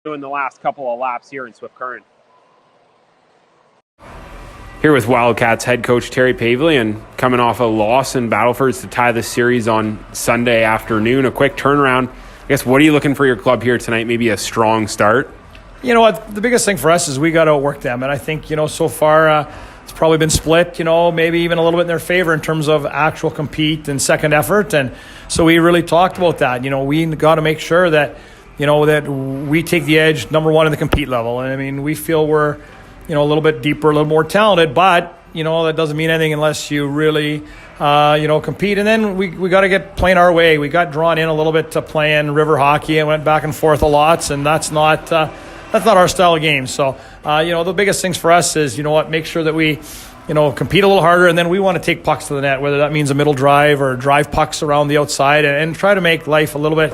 doing the last couple of laps here in Swift Current. Here with Wildcats head coach Terry Pavilion, coming off a loss in Battlefords to tie the series on Sunday afternoon. A quick turnaround. I guess, what are you looking for your club here tonight? Maybe a strong start? You know what? The biggest thing for us is we got to outwork them. And I think, so far it's probably been split, maybe even a little bit in their favor in terms of actual compete and second effort. And so we really talked about that. We got to make sure that, that we take the edge, number one, in the compete level. And I mean, we feel we're, a little bit deeper, a little more talented, but, that doesn't mean anything unless you really, compete. And then we got to get playing our way. We got drawn in a little bit to playing river hockey and went back and forth a lot, and that's not our style of game. So, the biggest things for us is, make sure that we, compete a little harder, and then we want to take pucks to the net, whether that means a middle drive or drive pucks around the outside, and try to make life a little bit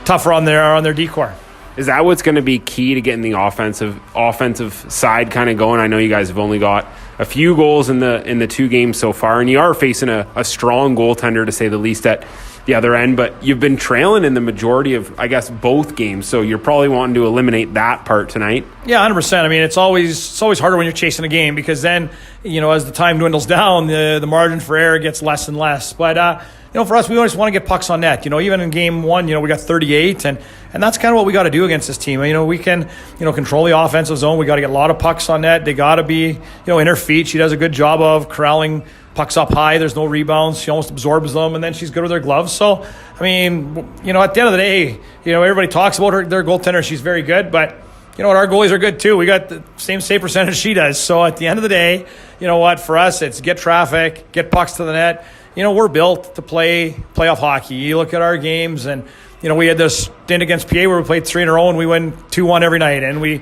tougher on their decor. Is that what's going to be key to getting the offensive side kind of going? I know you guys have only got a few goals in the two games so far, and you are facing a strong goaltender, to say the least, at the other end, but you've been trailing in the majority of, I guess, both games, so you're probably wanting to eliminate that part tonight. Yeah, 100%. I mean, it's always harder when you're chasing a game, because then, as the time dwindles down, the margin for error gets less and less. But for us, we always want to get pucks on net. Even in game one, we got 38, and that's kind of what we got to do against this team. We can, control the offensive zone. We got to get a lot of pucks on net. They got to be, in her feet. She does a good job of corralling pucks up high. There's no rebounds. She almost absorbs them, and then she's good with her gloves. So, I mean, at the end of the day, everybody talks about their goaltender. She's very good, but our goalies are good too. We got the same save percentage she does. So at the end of the day, for us, it's get traffic, get pucks to the net. We're built to play playoff hockey. You look at our games, and we had this stint against PA where we played 3 in a row, and we win 2-1 every night, and we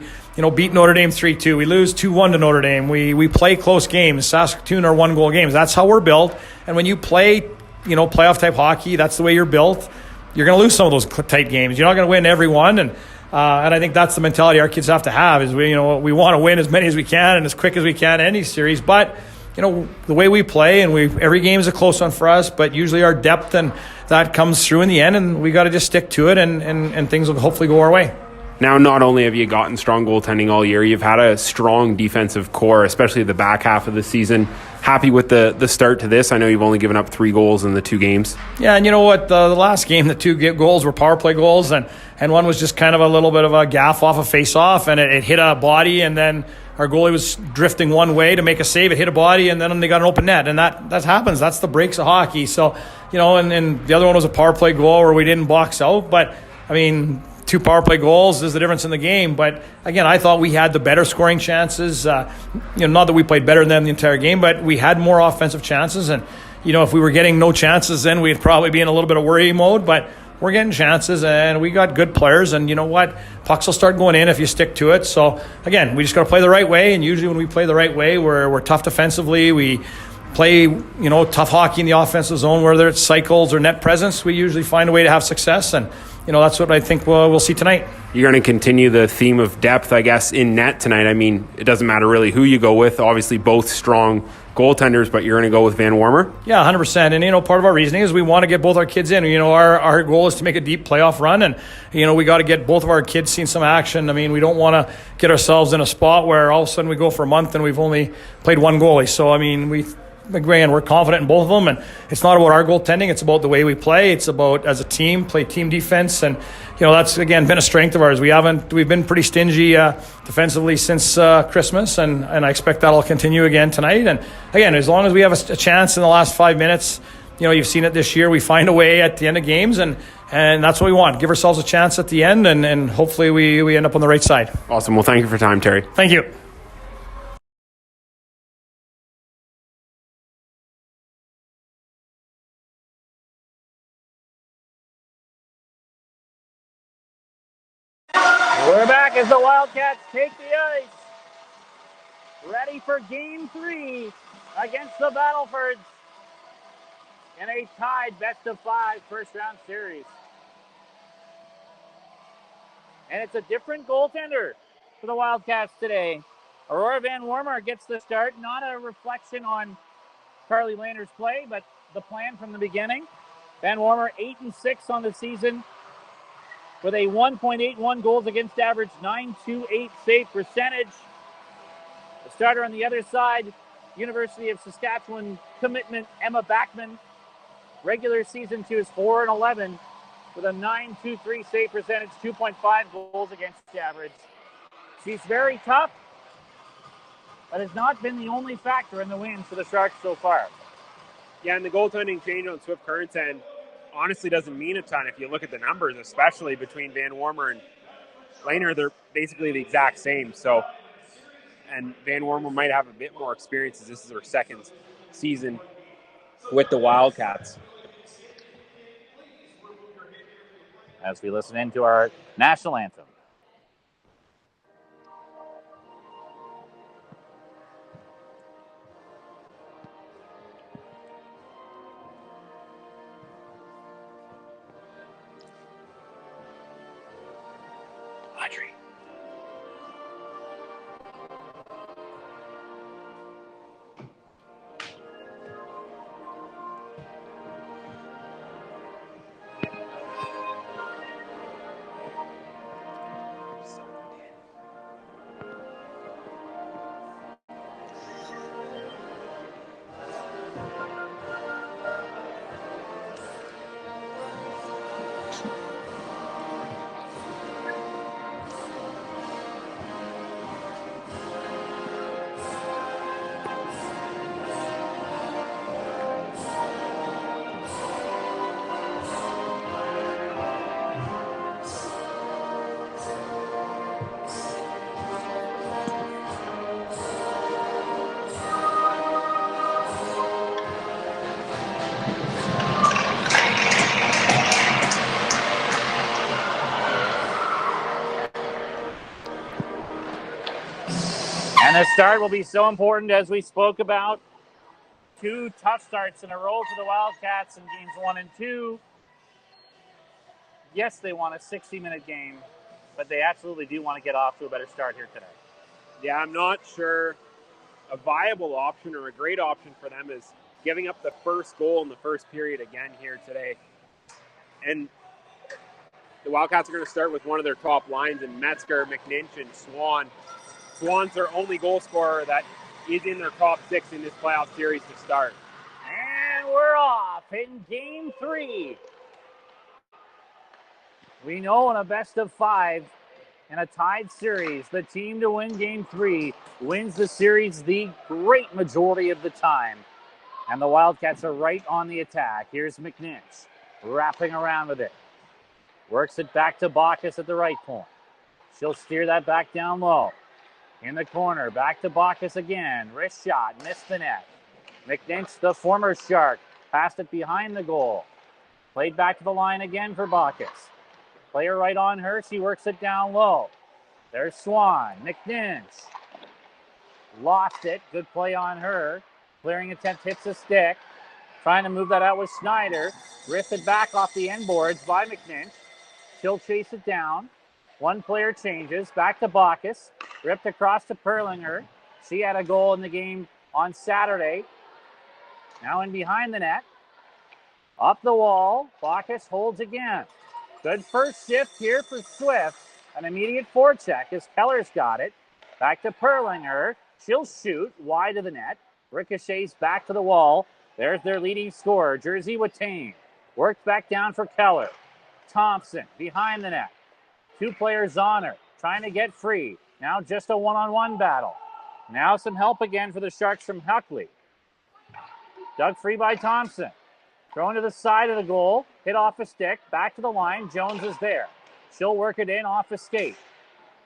beat Notre Dame 3-2. We lose 2-1 to Notre Dame. We play close games. Saskatoon are 1-goal games. That's how we're built. And when you play, playoff type hockey, that's the way you're built. You're going to lose some of those tight games. You're not going to win every one. And I think that's the mentality our kids have to have, is we want to win as many as we can and as quick as we can in any series. But, the way we play, and every game is a close one for us, but usually our depth, and that comes through in the end, and we got to just stick to it, and things will hopefully go our way. Now, not only have you gotten strong goaltending all year, you've had a strong defensive core, especially the back half of the season. Happy with the start to this? I know you've only given up 3 goals in the 2 games. Yeah, and you know what? The last game, the 2 goals were power play goals, and one was just kind of a little bit of a gaff off a face-off, and it hit a body, and then our goalie was drifting one way to make a save. It hit a body, and then they got an open net, and that happens. That's the breaks of hockey. So, and the other one was a power play goal where we didn't box out, but, I mean, 2 power play goals is the difference in the game. But again, I thought we had the better scoring chances. Not that we played better than them the entire game, but we had more offensive chances. And, if we were getting no chances, then we'd probably be in a little bit of worry mode. But we're getting chances, and we got good players. And you know what? Pucks will start going in if you stick to it. So again, we just got to play the right way. And usually when we play the right way, we're tough defensively. We play, tough hockey in the offensive zone, whether it's cycles or net presence. We usually find a way to have success, and that's what I think we'll see tonight. You're going to continue the theme of depth, I guess, in net tonight. I mean, it doesn't matter really who you go with. Obviously, both strong goaltenders, but you're going to go with Van Warmer? Yeah, 100%. And, part of our reasoning is we want to get both our kids in. Our goal is to make a deep playoff run, and, we got to get both of our kids seeing some action. I mean, we don't want to get ourselves in a spot where all of a sudden we go for a month and we've only played 1 goalie. So, I mean, we're confident in both of them, and it's not about our goaltending. It's about the way we play. It's about, as a team, play team defense, and that's again been a strength of ours. We've been pretty stingy defensively since Christmas, and I expect that'll continue again tonight. And again, as long as we have a chance in the last 5 minutes, you've seen it this year. We find a way at the end of games, and that's what we want. Give ourselves a chance at the end, and hopefully we end up on the right side. Awesome. Well, thank you for your time, Terry. Thank you. We're back as the Wildcats take the ice. Ready for Game 3 against the Battlefords in a tied best-of-5 first-round series. And it's a different goaltender for the Wildcats today. Aurora Van Warmer gets the start. Not a reflection on Carly Lehner's play, but the plan from the beginning. Van Warmer 8-6 on the season. with a 1.81 goals against average, 9.28 save percentage. The starter on the other side, University of Saskatchewan commitment Emma Backman. Regular season she was 4-11 with a 9.23 save percentage, 2.5 goals against average. She's very tough, but has not been the only factor in the wins for the Sharks so far. Yeah, and the goaltending change on Swift Current's end honestly doesn't mean a ton if you look at the numbers, especially between Van Warmer and Lehner. They're basically the exact same. So, and Van Warmer might have a bit more experience as this is her second season with the Wildcats. As we listen into our national anthem. Audrey. And the start will be so important, as we spoke about. 2 tough starts in a row for the Wildcats in games 1 and 2. Yes, they want a 60-minute game, but they absolutely do want to get off to a better start here today. Yeah, I'm not sure a viable option or a great option for them is giving up the first goal in the first period again here today. And the Wildcats are going to start with one of their top lines in Metzger, McNinch, and Swan. Swan's their only goal scorer that is in their top 6 in this playoff series to start. And we're off in game 3. We know in a best of 5 in a tied series, the team to win game 3 wins the series the great majority of the time. And the Wildcats are right on the attack. Here's McNinch wrapping around with it. Works it back to Bacchus at the right point. She'll steer that back down low. In the corner, back to Bacchus again. Wrist shot, missed the net. McNinch, the former Shark, passed it behind the goal. Played back to the line again for Bacchus. Player right on her, she works it down low. There's Swan, McNinch. Lost it, good play on her. Clearing attempt hits the stick. Trying to move that out with Schneider. Rifted back off the end boards by McNinch. She'll chase it down. One player changes, back to Bacchus, ripped across to Perlinger. She had a goal in the game on Saturday. Now in behind the net. Up the wall, Bacchus holds again. Good first shift here for Swift. An immediate forecheck as Keller's got it. Back to Perlinger. She'll shoot wide of the net. Ricochets back to the wall. There's their leading scorer, Jersey Watane. Worked back down for Keller. Thompson behind the net. 2 players on her, trying to get free. Now just a one-on-one battle. Now some help again for the Sharks from Huckley. Dug free by Thompson. Thrown to the side of the goal. Hit off a stick. Back to the line. Jones is there. She'll work it in off a skate.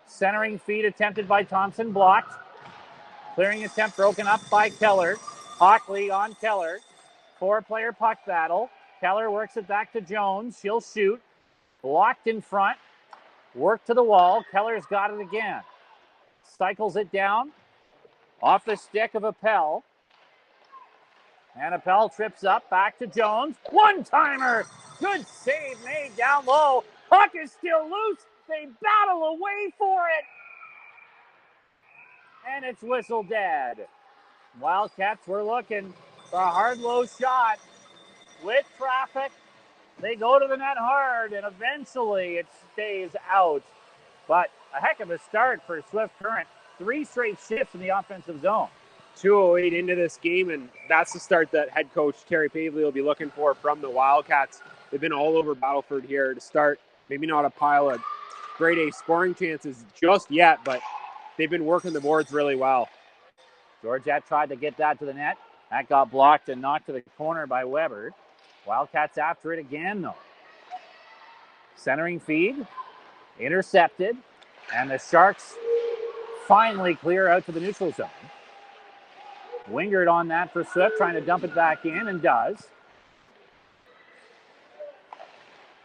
Centering feed attempted by Thompson. Blocked. Clearing attempt broken up by Keller. Hockley on Keller. 4-player puck battle. Keller works it back to Jones. She'll shoot. Blocked in front. Work to the wall. Keller's got it again. Cycles it down. Off the stick of Appel. And Appel trips up. Back to Jones. One-timer. Good save made down low. Puck is still loose. They battle away for it. And it's whistle dead. Wildcats were looking for a hard, low shot with traffic. They go to the net hard, and eventually it stays out. But a heck of a start for Swift Current. 3 straight shifts in the offensive zone. 2:08 into this game, and that's the start that head coach Terry Pavley will be looking for from the Wildcats. They've been all over Battleford here to start. Maybe not a pile of grade A scoring chances just yet, but they've been working the boards really well. Georgette tried to get that to the net. That got blocked and knocked to the corner by Weber. Wildcats after it again, though. Centering feed, intercepted, and the Sharks finally clear out to the neutral zone. Wingard on that for Swift, trying to dump it back in, and does.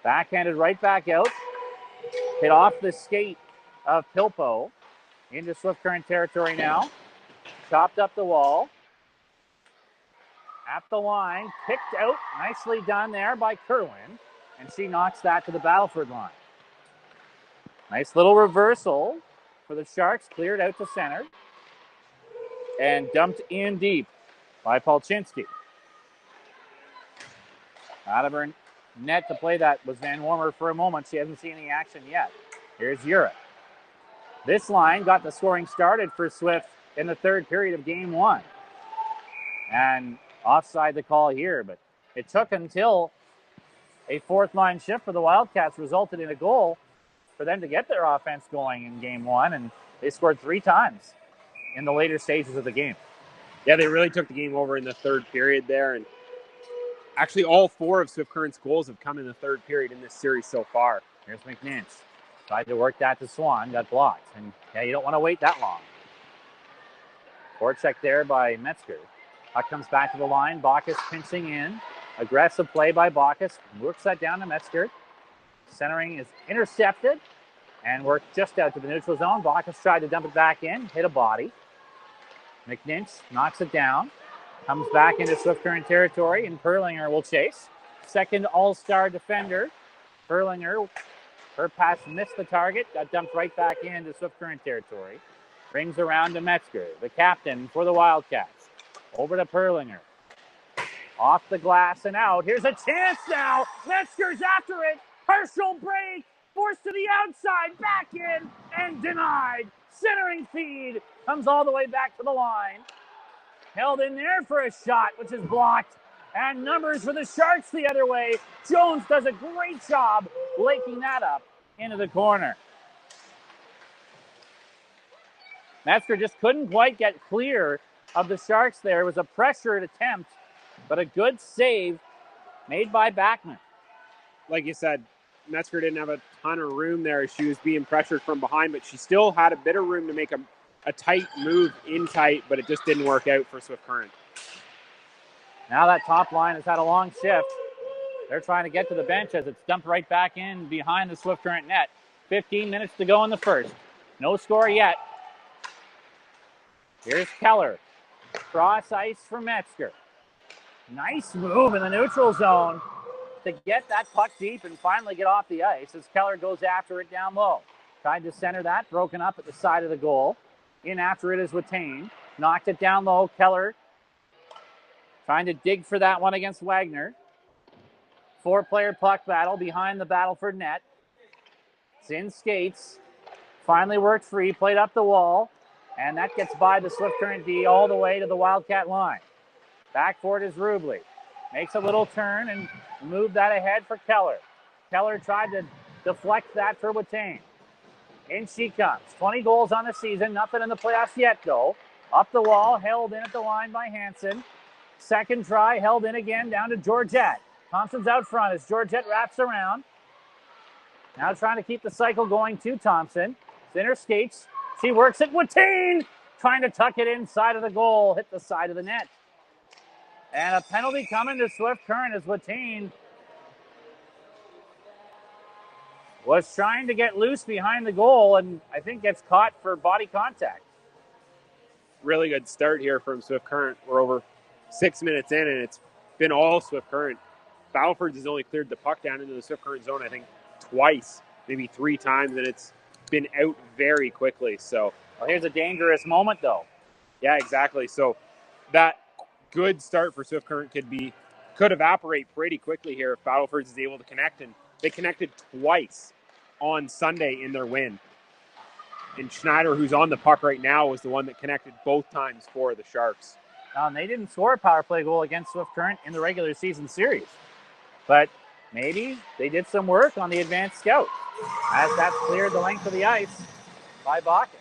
Backhanded right back out. Hit off the skate of Pilpo. Into Swift Current territory now. Chopped up the wall. At the line, picked out. Nicely done there by Kerwin. And she knocks that to the Battleford line. Nice little reversal for the Sharks. Cleared out to center. And dumped in deep by Palczynski. Out of her net to play that was Van Wormer for a moment. She hasn't seen any action yet. Here's Urick. This line got the scoring started for Swift in the third period of game 1. And offside the call here, but it took until a fourth line shift for the Wildcats resulted in a goal for them to get their offense going in game 1, and they scored 3 times in the later stages of the game. Yeah, they really took the game over in the third period there, and actually all 4 of Swift Current's goals have come in the third period in this series so far. Here's McNinch. Tried to work that to Swan, got blocked. And yeah, you don't want to wait that long. Forecheck there by Metzger. Puck comes back to the line. Bacchus pinching in. Aggressive play by Bacchus. Works that down to Metzger. Centering is intercepted and worked just out to the neutral zone. Bacchus tried to dump it back in. Hit a body. McNinch knocks it down. Comes back into Swift Current territory, and Perlinger will chase. Second all-star defender. Perlinger, her pass missed the target. Got dumped right back into Swift Current territory. Brings around to Metzger, the captain for the Wildcats. Over to Perlinger. Off the glass and out. Here's a chance now. Metzger's after it. Partial break. Forced to the outside. Back in and denied. Centering feed. Comes all the way back to the line. Held in there for a shot, which is blocked. And numbers for the Sharks the other way. Jones does a great job laking that up into the corner. Metzger just couldn't quite get clear of the Sharks there. It was a pressured attempt, but a good save made by Backman. Like you said, Metzger didn't have a ton of room there. She was being pressured from behind, but she still had a bit of room to make a tight move in tight, but it just didn't work out for Swift Current. Now that top line has had a long shift. They're trying to get to the bench as it's dumped right back in behind the Swift Current net. 15 minutes to go in the first. No score yet. Here's Keller. Cross ice for Metzger. Nice move in the neutral zone to get that puck deep and finally get off the ice as Keller goes after it down low. Tried to center that, broken up at the side of the goal. In after it is Watain. Knocked it down low. Keller trying to dig for that one against Wagner. 4-player puck battle behind the Battleford net. It's in skates. Finally worked free, played up the wall. And that gets by the Swift Current D all the way to the Wildcat line. Back for it is Rubley. Makes a little turn and moved that ahead for Keller. Keller tried to deflect that for Watain. In she comes. 20 goals on the season. Nothing in the playoffs yet, though. Up the wall, held in at the line by Hansen. Second try, held in again down to Georgette. Thompson's out front as Georgette wraps around. Now trying to keep the cycle going to Thompson. Center skates. She works it. Watain trying to tuck it inside of the goal. Hit the side of the net. And a penalty coming to Swift Current as Watain was trying to get loose behind the goal and I think gets caught for body contact. Really good start here from Swift Current. We're over 6 minutes in, and it's been all Swift Current. Battlefords has only cleared the puck down into the Swift Current zone, I think, twice, maybe 3 times, and it's been out very quickly. So, well, here's a dangerous moment, though. Yeah, exactly. So that good start for Swift Current could evaporate pretty quickly here if Battlefords is able to connect. And they connected twice on Sunday in their win. And Schneider, who's on the puck right now, was the one that connected both times for the Sharks. They didn't score a power play goal against Swift Current in the regular season series. But maybe they did some work on the advanced scout as that's cleared the length of the ice by Bacchus.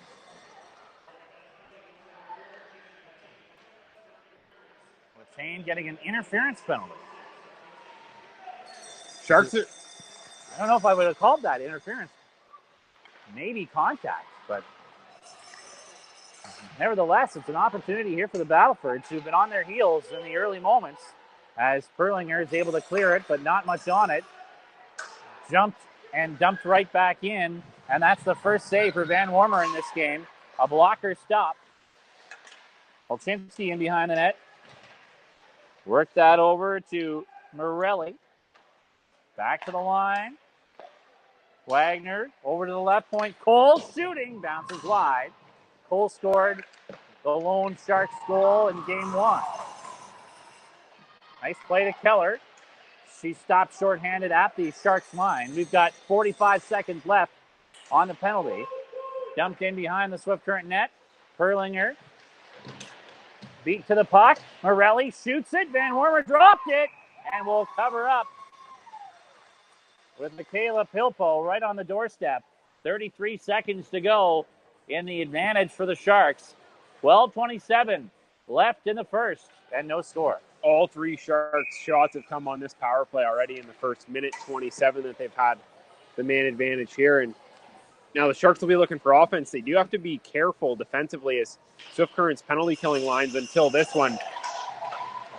Lachane getting an interference penalty. Sharks are... I don't know if I would have called that interference. Maybe contact, but nevertheless, it's an opportunity here for the Battlefords, who've been on their heels in the early moments, as Perlinger is able to clear it, but not much on it. Jumped and dumped right back in, and that's the first save for Van Wormer in this game. A blocker stop. Olchinski in behind the net. Worked that over to Morelli. Back to the line. Wagner over to the left point. Cole shooting, bounces wide. Cole scored the lone Sharks goal in game one. Nice play to Keller. She stopped shorthanded at the Sharks line. We've got 45 seconds left on the penalty. Dumped in behind the Swift Current net. Perlinger beat to the puck. Morelli shoots it. Van Wormer dropped it and will cover up with Michaela Pilpo right on the doorstep. 33 seconds to go in the advantage for the Sharks. 12:27 left in the first and no score. All three Sharks shots have come on this power play already in the first minute 27 that they've had the man advantage here. And now the Sharks will be looking for offense. They do have to be careful defensively, as Swift Current's penalty killing lines until this one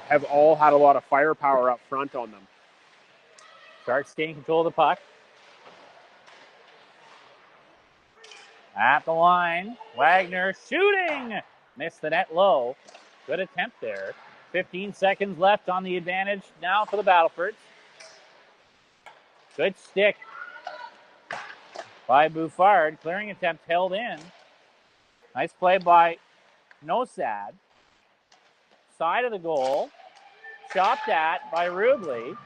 have all had a lot of firepower up front on them. Sharks gain control of the puck. At the line, Wagner shooting. Missed the net low. Good attempt there. 15 seconds left on the advantage now for the Battlefords. Good stick by Buffard. Clearing attempt held in. Nice play by Nosad. Side of the goal. Chopped at by Rubley.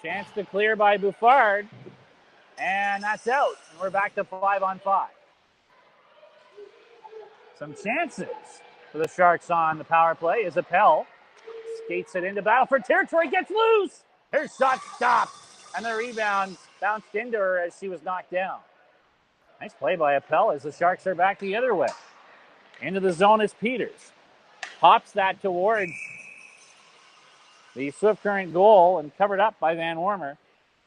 Chance to clear by Buffard. And that's out. And we're back to 5-on-5. Some chances for the Sharks on the power play. Is Appel skates it into Battleford territory, gets loose. Her shot stopped, and the rebound bounced into her as she was knocked down. Nice play by Appel as the Sharks are back the other way. Into the zone is Peters. Pops that towards the Swift Current goal and covered up by Van Wormer.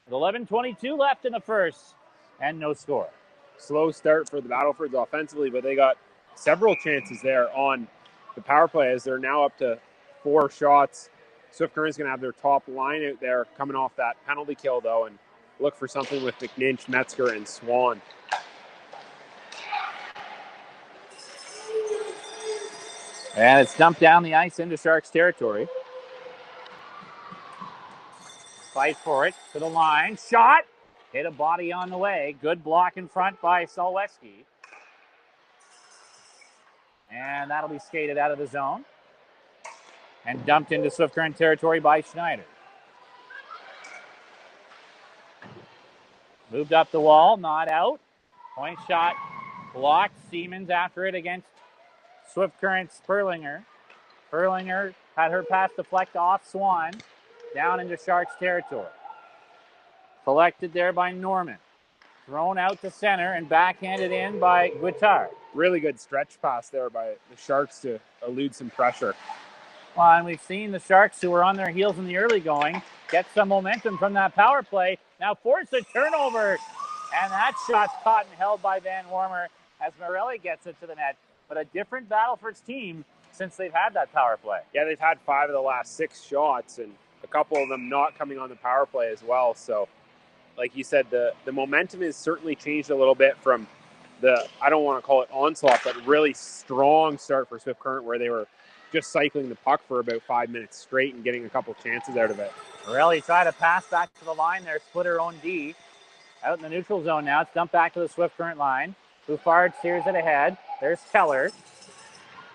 With 11:22 left in the first and no score. Slow start for the Battlefords offensively, but they got several chances there on the power play as they're now up to 4 shots. Swift Current's going to have their top line out there coming off that penalty kill, though, and look for something with McNinch, Metzger, and Swan. And it's dumped down the ice into Sharks territory. Fight for it to the line. Shot. Hit a body on the way. Good block in front by Solweski. And that'll be skated out of the zone. And dumped into Swift Current territory by Schneider. Moved up the wall, not out. Point shot blocked. Siemens after it against Swift Current's Perlinger. Perlinger had her pass deflect off Swan. Down into Sharks territory. Collected there by Norman. Thrown out to center and backhanded in by Guittard. Really good stretch pass there by the Sharks to elude some pressure. Well, and we've seen the Sharks, who were on their heels in the early going, get some momentum from that power play. Now force a turnover. And that shot's caught and held by Van Wormer as Morelli gets it to the net. But a different Battlefords team since they've had that power play. Yeah, they've had 5 of the last 6 shots, and a couple of them not coming on the power play as well. So, like you said, the momentum has certainly changed a little bit from the, I don't want to call it onslaught, but really strong start for Swift Current where they were just cycling the puck for about 5 minutes straight and getting a couple chances out of it. Morelli tried to pass back to the line there, split her own D. Out in the neutral zone now. It's dumped back to the Swift Current line. Buffard steers it ahead. There's Keller.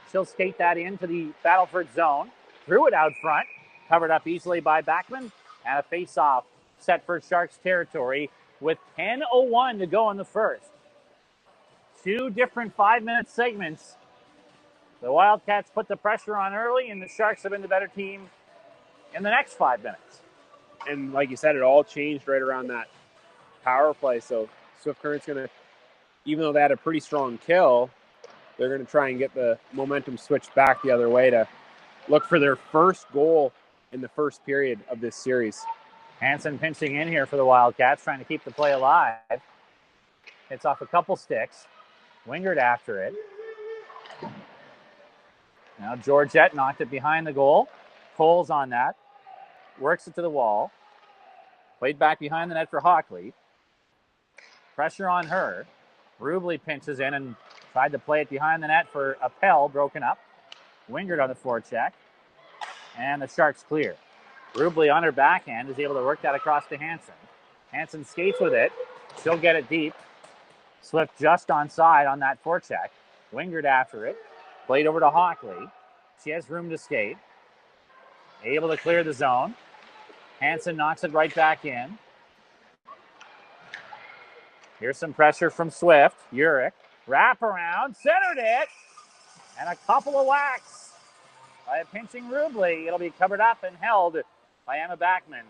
She'll skate that into the Battleford zone. threw it out front, covered up easily by Backman, and a face-off set for Sharks territory with 10:01 to go in the first. Two different 5-minute segments. The Wildcats put the pressure on early, and the Sharks have been the better team in the next 5 minutes. And like you said, it all changed right around that power play. So Swift Current's going to, even though they had a pretty strong kill, they're going to try and get the momentum switched back the other way to look for their first goal in the first period of this series. Hansen pinching in here for the Wildcats, trying to keep the play alive. Hits off a couple sticks. Wingard after it. Now Georgette knocked it behind the goal. Cole's on that. Works it to the wall. Played back behind the net for Hockley. Pressure on her. Rubley pinches in and tried to play it behind the net for Appel, broken up. Wingard on the forecheck. And the Sharks clear. Rubley on her backhand is able to work that across to Hansen. Hansen skates with it. She'll get it deep. Swift just onside on that forecheck. Wingard after it. Played over to Hockley. She has room to skate. Able to clear the zone. Hansen knocks it right back in. Here's some pressure from Swift. Urich. Wrap around. Centered it. And a couple of whacks by a pinching Rubley. It'll be covered up and held by Emma Backman.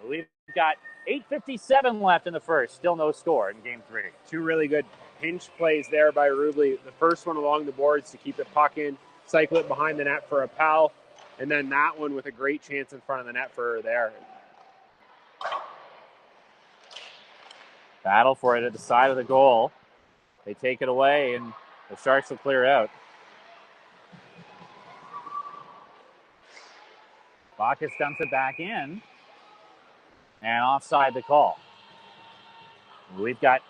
We've got 8:57 left in the first. Still no score in game 3. Two really good pinch plays there by Rubley. The first one along the boards to keep the puck in, cycle it behind the net for Appel, and then that one with a great chance in front of the net for her there. Battle for it at the side of the goal. They take it away, and the Sharks will clear out. Bacchus dumps it back in, and offside the call. We've got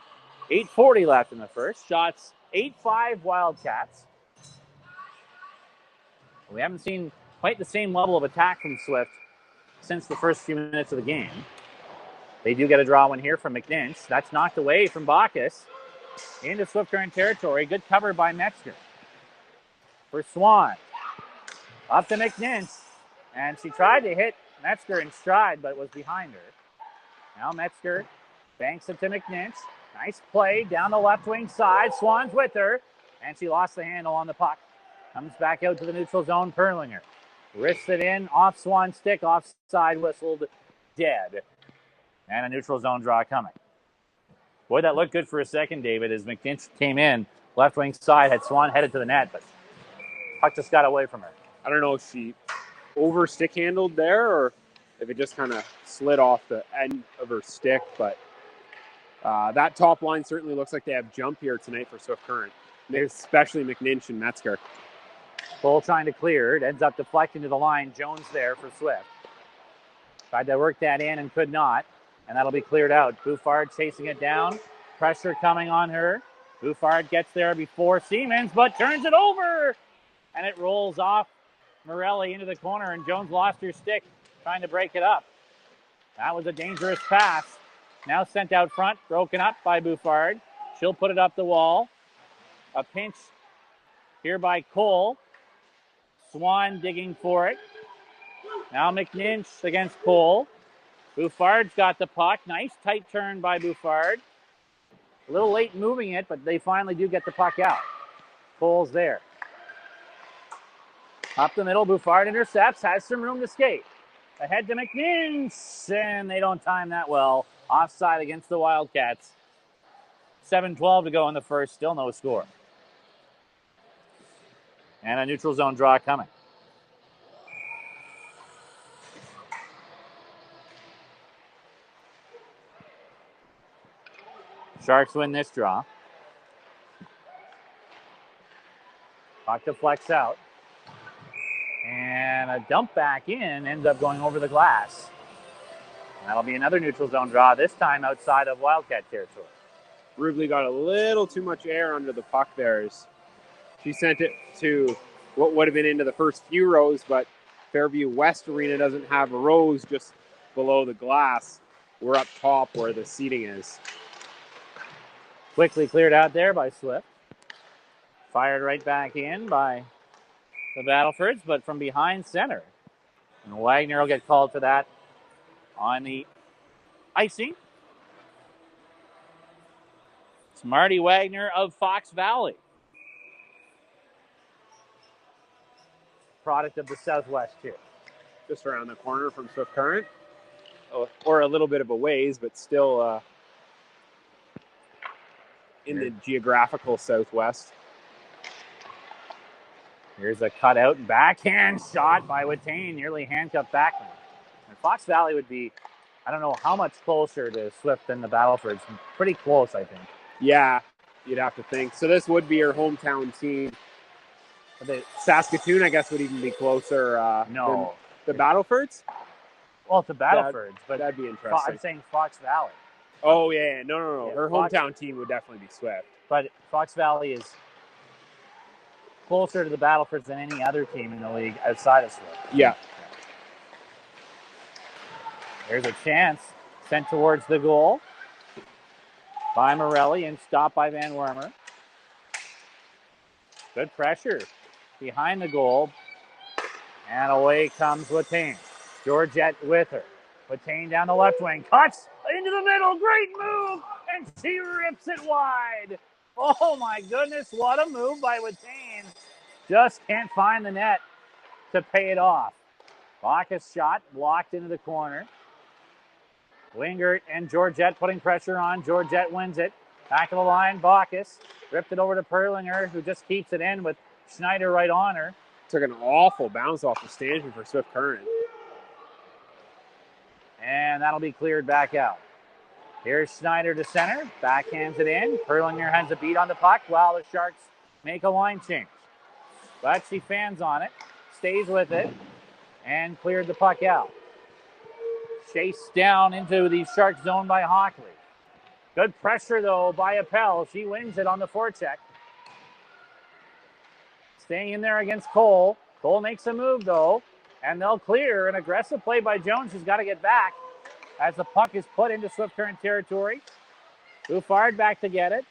8:40 left in the first. Shots 8-5 Wildcats. We haven't seen quite the same level of attack from Swift since the first few minutes of the game. They do get a draw one here from McNinch. That's knocked away from Bacchus into Swift Current territory. Good cover by Metzger. For Swan. Up to McNinch. And she tried to hit Metzger in stride, but it was behind her. Now Metzger banks it to McNinch. Nice play down the left wing side. Swan's with her. And she lost the handle on the puck. Comes back out to the neutral zone. Perlinger wrists it in. Off Swan's stick. Offside whistled. Dead. And a neutral zone draw coming. Boy, that looked good for a second, David, as McNinch came in. Left wing side had Swan headed to the net, but puck just got away from her. I don't know if she over stick handled there or if it just kind of slid off the end of her stick, but that top line certainly looks like they have jump here tonight for Swift Current, especially McNinch and Metzger. Cole trying to clear it, ends up deflecting to the line. Jones there for Swift. Tried to work that in and could not, and that'll be cleared out. Bouffard chasing it down. Pressure coming on her. Bouffard gets there before Siemens, but turns it over, and it rolls off Morelli into the corner, and Jones lost her stick trying to break it up. That was a dangerous pass. Now sent out front, broken up by Bouffard. She'll put it up the wall. A pinch here by Cole. Swan digging for it. Now McNinch against Cole. Bouffard's got the puck. Nice tight turn by Bouffard. A little late moving it, but they finally do get the puck out. Cole's there. Up the middle, Bouffard intercepts, has some room to skate. Ahead to McNinch, and they don't time that well. Offside against the Wildcats. 7:12 to go in the first, still no score. And a neutral zone draw coming. Sharks win this draw. Puck deflects out. And a dump back in ends up going over the glass. And that'll be another neutral zone draw, this time outside of Wildcat territory. Rubley got a little too much air under the puck there. She sent it to what would have been into the first few rows, but Fairview West Arena doesn't have rows just below the glass. We're up top where the seating is. Quickly cleared out there by Swift. Fired right back in by the Battlefords, but from behind center. And Wagner will get called for that on the icing. It's Marty Wagner of Fox Valley. Product of the Southwest here. Just around the corner from Swift Current. Or a little bit of a ways, but still in the geographical Southwest. Here's a cutout and backhand shot by Watain, nearly handcuffed Backman. And Fox Valley would be, I don't know how much closer to Swift than the Battlefords. Pretty close, I think. Yeah, you'd have to think. So this would be your hometown team. The Saskatoon, I guess, would even be closer No. than the Battlefords? Well, it's the Battlefords, but that'd be interesting. I'm saying Fox Valley. Oh, yeah. No. Yeah, Her hometown team would definitely be Swift. But Fox Valley is closer to the Battlefords than any other team in the league outside of Swift. Yeah. There's a chance sent towards the goal by Morelli and stopped by Van Wormer. Good pressure behind the goal. And away comes Watain. Georgette with her. Watain down the left wing. Cuts into the middle. Great move. And she rips it wide. Oh, my goodness. What a move by Watain. Just can't find the net to pay it off. Bacchus shot blocked into the corner. Wingert and Georgette putting pressure on. Georgette wins it. Back of the line, Bacchus. Ripped it over to Perlinger, who just keeps it in with Schneider right on her. Took an awful bounce off the stanchion for Swift Current. And that'll be cleared back out. Here's Schneider to center. Backhands it in. Perlinger has a beat on the puck while the Sharks make a line change. But she fans on it. Stays with it. And cleared the puck out. Chased down into the Shark zone by Hockley. Good pressure, though, by Appel. She wins it on the forecheck. Staying in there against Cole. Cole makes a move, though, and they'll clear. An aggressive play by Jones, who's got to get back as the puck is put into Swift Current territory. Bouffard back to get it.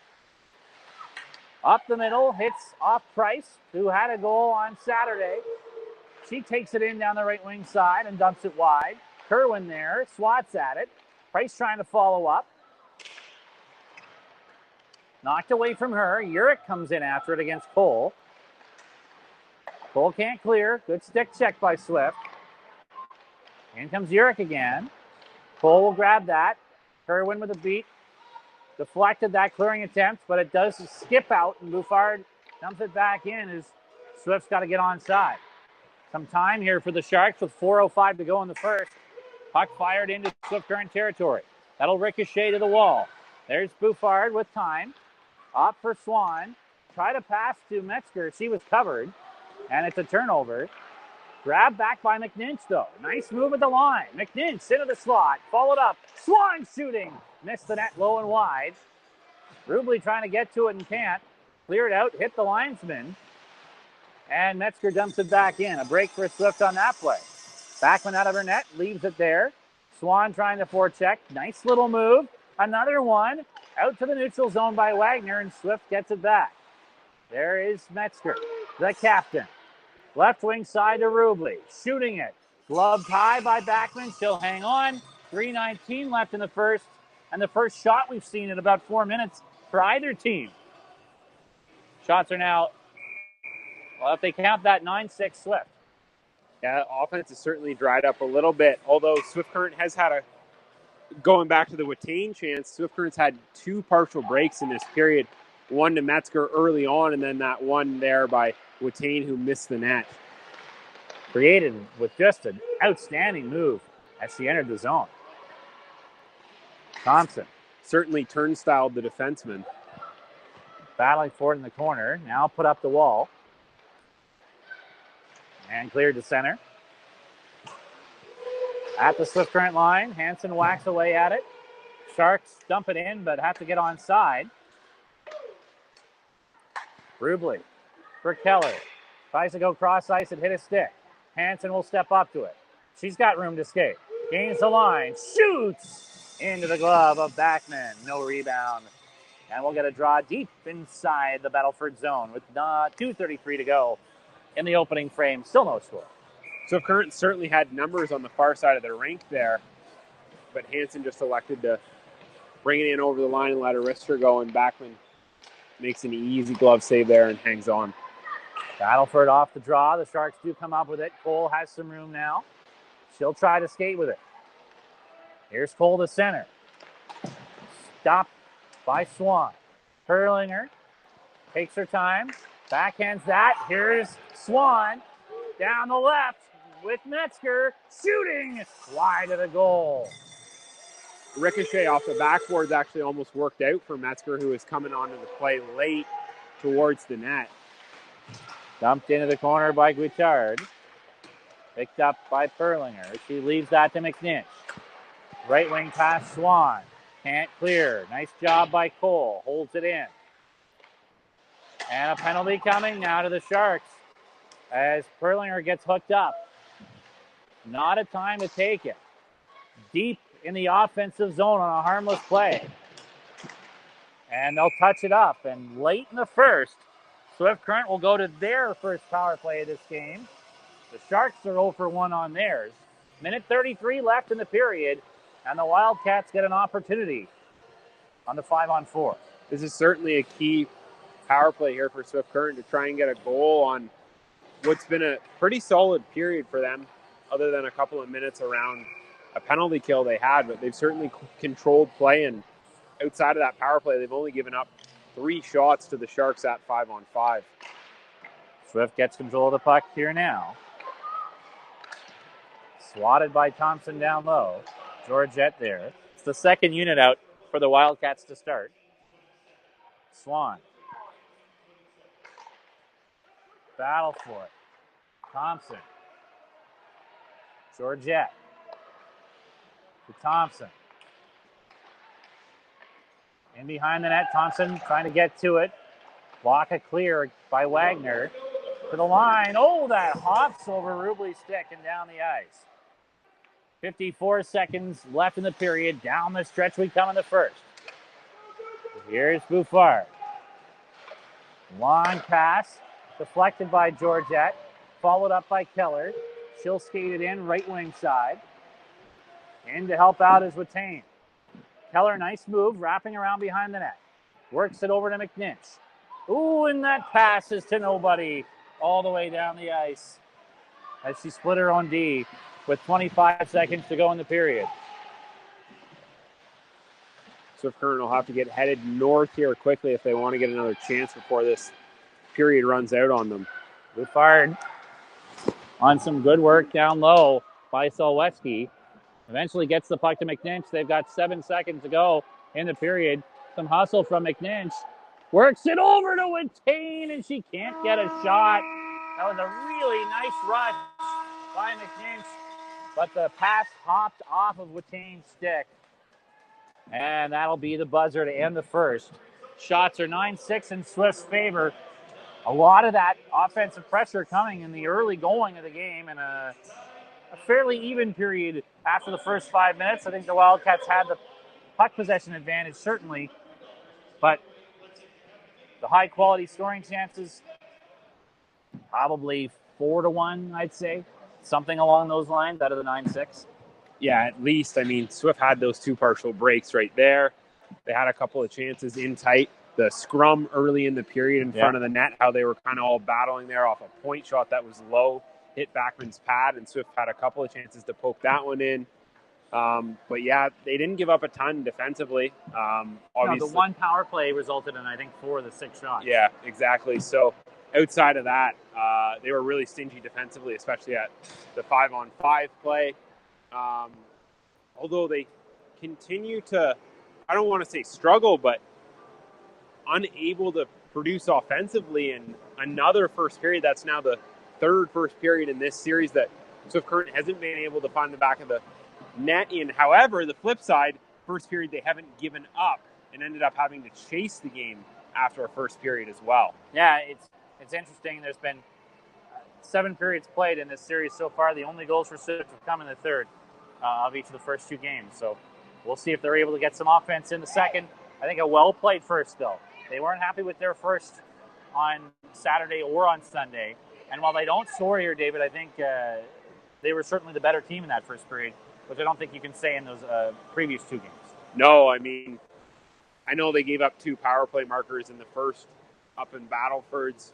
Up the middle, hits off Price, who had a goal on Saturday. She takes it in down the right wing side and dumps it wide. Kerwin there, swats at it. Price trying to follow up. Knocked away from her. Urich comes in after it against Cole. Cole can't clear. Good stick check by Swift. In comes Urich again. Cole will grab that. Kerwin with a beat. Deflected that clearing attempt, but it does skip out, and Bouffard dumps it back in as Swift's got to get onside. Some time here for the Sharks with 4:05 to go in the first. Puck fired into Swift Current territory. That'll ricochet to the wall. There's Bouffard with time. Up for Swan. Try to pass to Metzger. She was covered. And it's a turnover. Grabbed back by McNinch, though. Nice move at the line. McNinch into the slot. Followed up. Swan shooting. Missed the net low and wide. Rubley trying to get to it and can't. Cleared out. Hit the linesman. And Metzger dumps it back in. A break for Swift on that play. Backman out of her net. Leaves it there. Swan trying to forecheck. Nice little move. Another one. Out to the neutral zone by Wagner, and Swift gets it back. There is Metzger, the captain. Left wing side to Rubley. Shooting it. Gloved high by Backman. She'll hang on. 3:19 left in the first. And the first shot we've seen in about 4 minutes for either team. Shots are now, well, if they count that, 9-6 Swift. Yeah, offense has certainly dried up a little bit, although Swift Current has had going back to the Watain chance, Swift Current's had 2 partial breaks in this period. One to Metzger early on, and then that one there by Watain, who missed the net. Created with just an outstanding move as she entered the zone. Thompson. Certainly turnstiled the defenseman. Battling for it in the corner. Now put up the wall. And cleared to center. At the Swift Current line, Hansen whacks away at it. Sharks dump it in, but have to get onside. Rubley for Keller. Tries to go cross ice and hit a stick. Hansen will step up to it. She's got room to skate. Gains the line. Shoots into the glove of Backman. No rebound. And we'll get a draw deep inside the Battleford zone with 2:33 to go. in the opening frame. Still no score. Swift Current certainly had numbers on the far side of the rink there, but Hansen just elected to bring it in over the line and let a wrister go, and Backman makes an easy glove save there and hangs on. Battleford off the draw. The Sharks do come up with it. Cole has some room now. She'll try to skate with it. Here's Cole to center. Stopped by Swan. Perlinger takes her time. Backhands that. Here's Swan down the left with Metzger shooting wide of the goal. Ricochet off the backboards actually almost worked out for Metzger, who was coming onto the play late towards the net. Dumped into the corner by Guittard. Picked up by Perlinger. She leaves that to McNinch. Right wing pass Swan. Can't clear. Nice job by Cole. Holds it in. And a penalty coming now to the Sharks as Perlinger gets hooked up. Not a time to take it. Deep in the offensive zone on a harmless play. And they'll touch it up. And late in the first, Swift Current will go to their first power play of this game. The Sharks are 0 for 1 on theirs. Minute 33 left in the period, and the Wildcats get an opportunity on the 5-on-4. This is certainly a key power play here for Swift Current to try and get a goal on what's been a pretty solid period for them, other than a couple of minutes around a penalty kill they had, but they've certainly controlled play, and outside of that power play, they've only given up 3 shots to the Sharks at 5-on-5. Swift gets control of the puck here now. Swatted by Thompson down low. Georgette there. It's the second unit out for the Wildcats to start. Swan. Battle for it. Thompson. Georgette. To Thompson. In behind the net, Thompson trying to get to it. Block a clear by Wagner. To the line. Oh, that hops over Rubley's stick and down the ice. 54 seconds left in the period. Down the stretch we come in the first. Here's Bouffard. Long pass. Deflected by Georgette. Followed up by Keller. She'll skate it in, right wing side. In to help out is Watain. Keller, nice move, wrapping around behind the net. Works it over to McNinch. Ooh, and that pass is to nobody all the way down the ice as she split her on D with 25 seconds to go in the period. Swift Current will have to get headed north here quickly if they want to get another chance before this period runs out on them. Bouffard on some good work down low by Solweski. Eventually gets the puck to McNinch. They've got 7 seconds to go in the period. Some hustle from McNinch. Works it over to Watain, and she can't get a shot. That was a really nice rush by McNinch, but the pass hopped off of Watain's stick. And that'll be the buzzer to end the first. Shots are 9-6 in Swift's favor. A lot of that offensive pressure coming in the early going of the game, and a fairly even period after the first 5 minutes. I think the Wildcats had the puck possession advantage, certainly, but the high-quality scoring chances, probably 4-1, I'd say. Something along those lines out of the 9-6. Yeah, at least. I mean, Swift had those 2 partial breaks right there. They had a couple of chances in tight. The scrum early in the period in front of the net, how they were kind of all battling there off a point shot that was low, hit Backman's pad, and Swift had a couple of chances to poke that one in. But yeah, they didn't give up a ton defensively. Obviously, the one power play resulted in, I think, 4 of the 6 shots. Yeah, exactly. So outside of that, they were really stingy defensively, especially at the 5-on-5 play. Although they continue to, I don't want to say struggle, but unable to produce offensively in another first period. That's now the 3rd first period in this series that Swift Current hasn't been able to find the back of the net in. However, the flip side, first period they haven't given up and ended up having to chase the game after a first period as well. Yeah, it's interesting. There's been 7 periods played in this series so far. The only goals for Swift have come in the third of each of the first 2 games. So we'll see if they're able to get some offense in the second. I think a well-played first, though. They weren't happy with their first on Saturday or on Sunday, And while they don't score here, David, I think they were certainly the better team in that first period, which I don't think you can say in those previous two games. No, I mean, I know they gave up 2 power play markers in the first up in Battlefords.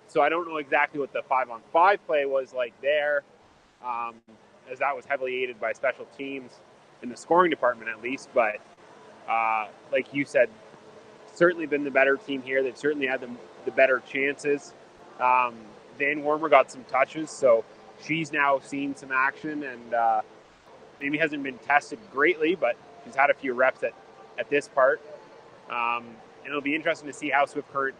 So I don't know exactly what the 5-on-5 play was like there, as that was heavily aided by special teams in the scoring department at least. But like you said, certainly been the better team here. They've certainly had the better chances. Van Wormer got some touches, so she's now seen some action and maybe hasn't been tested greatly, but she's had a few reps at this part. And it'll be interesting to see how Swift Current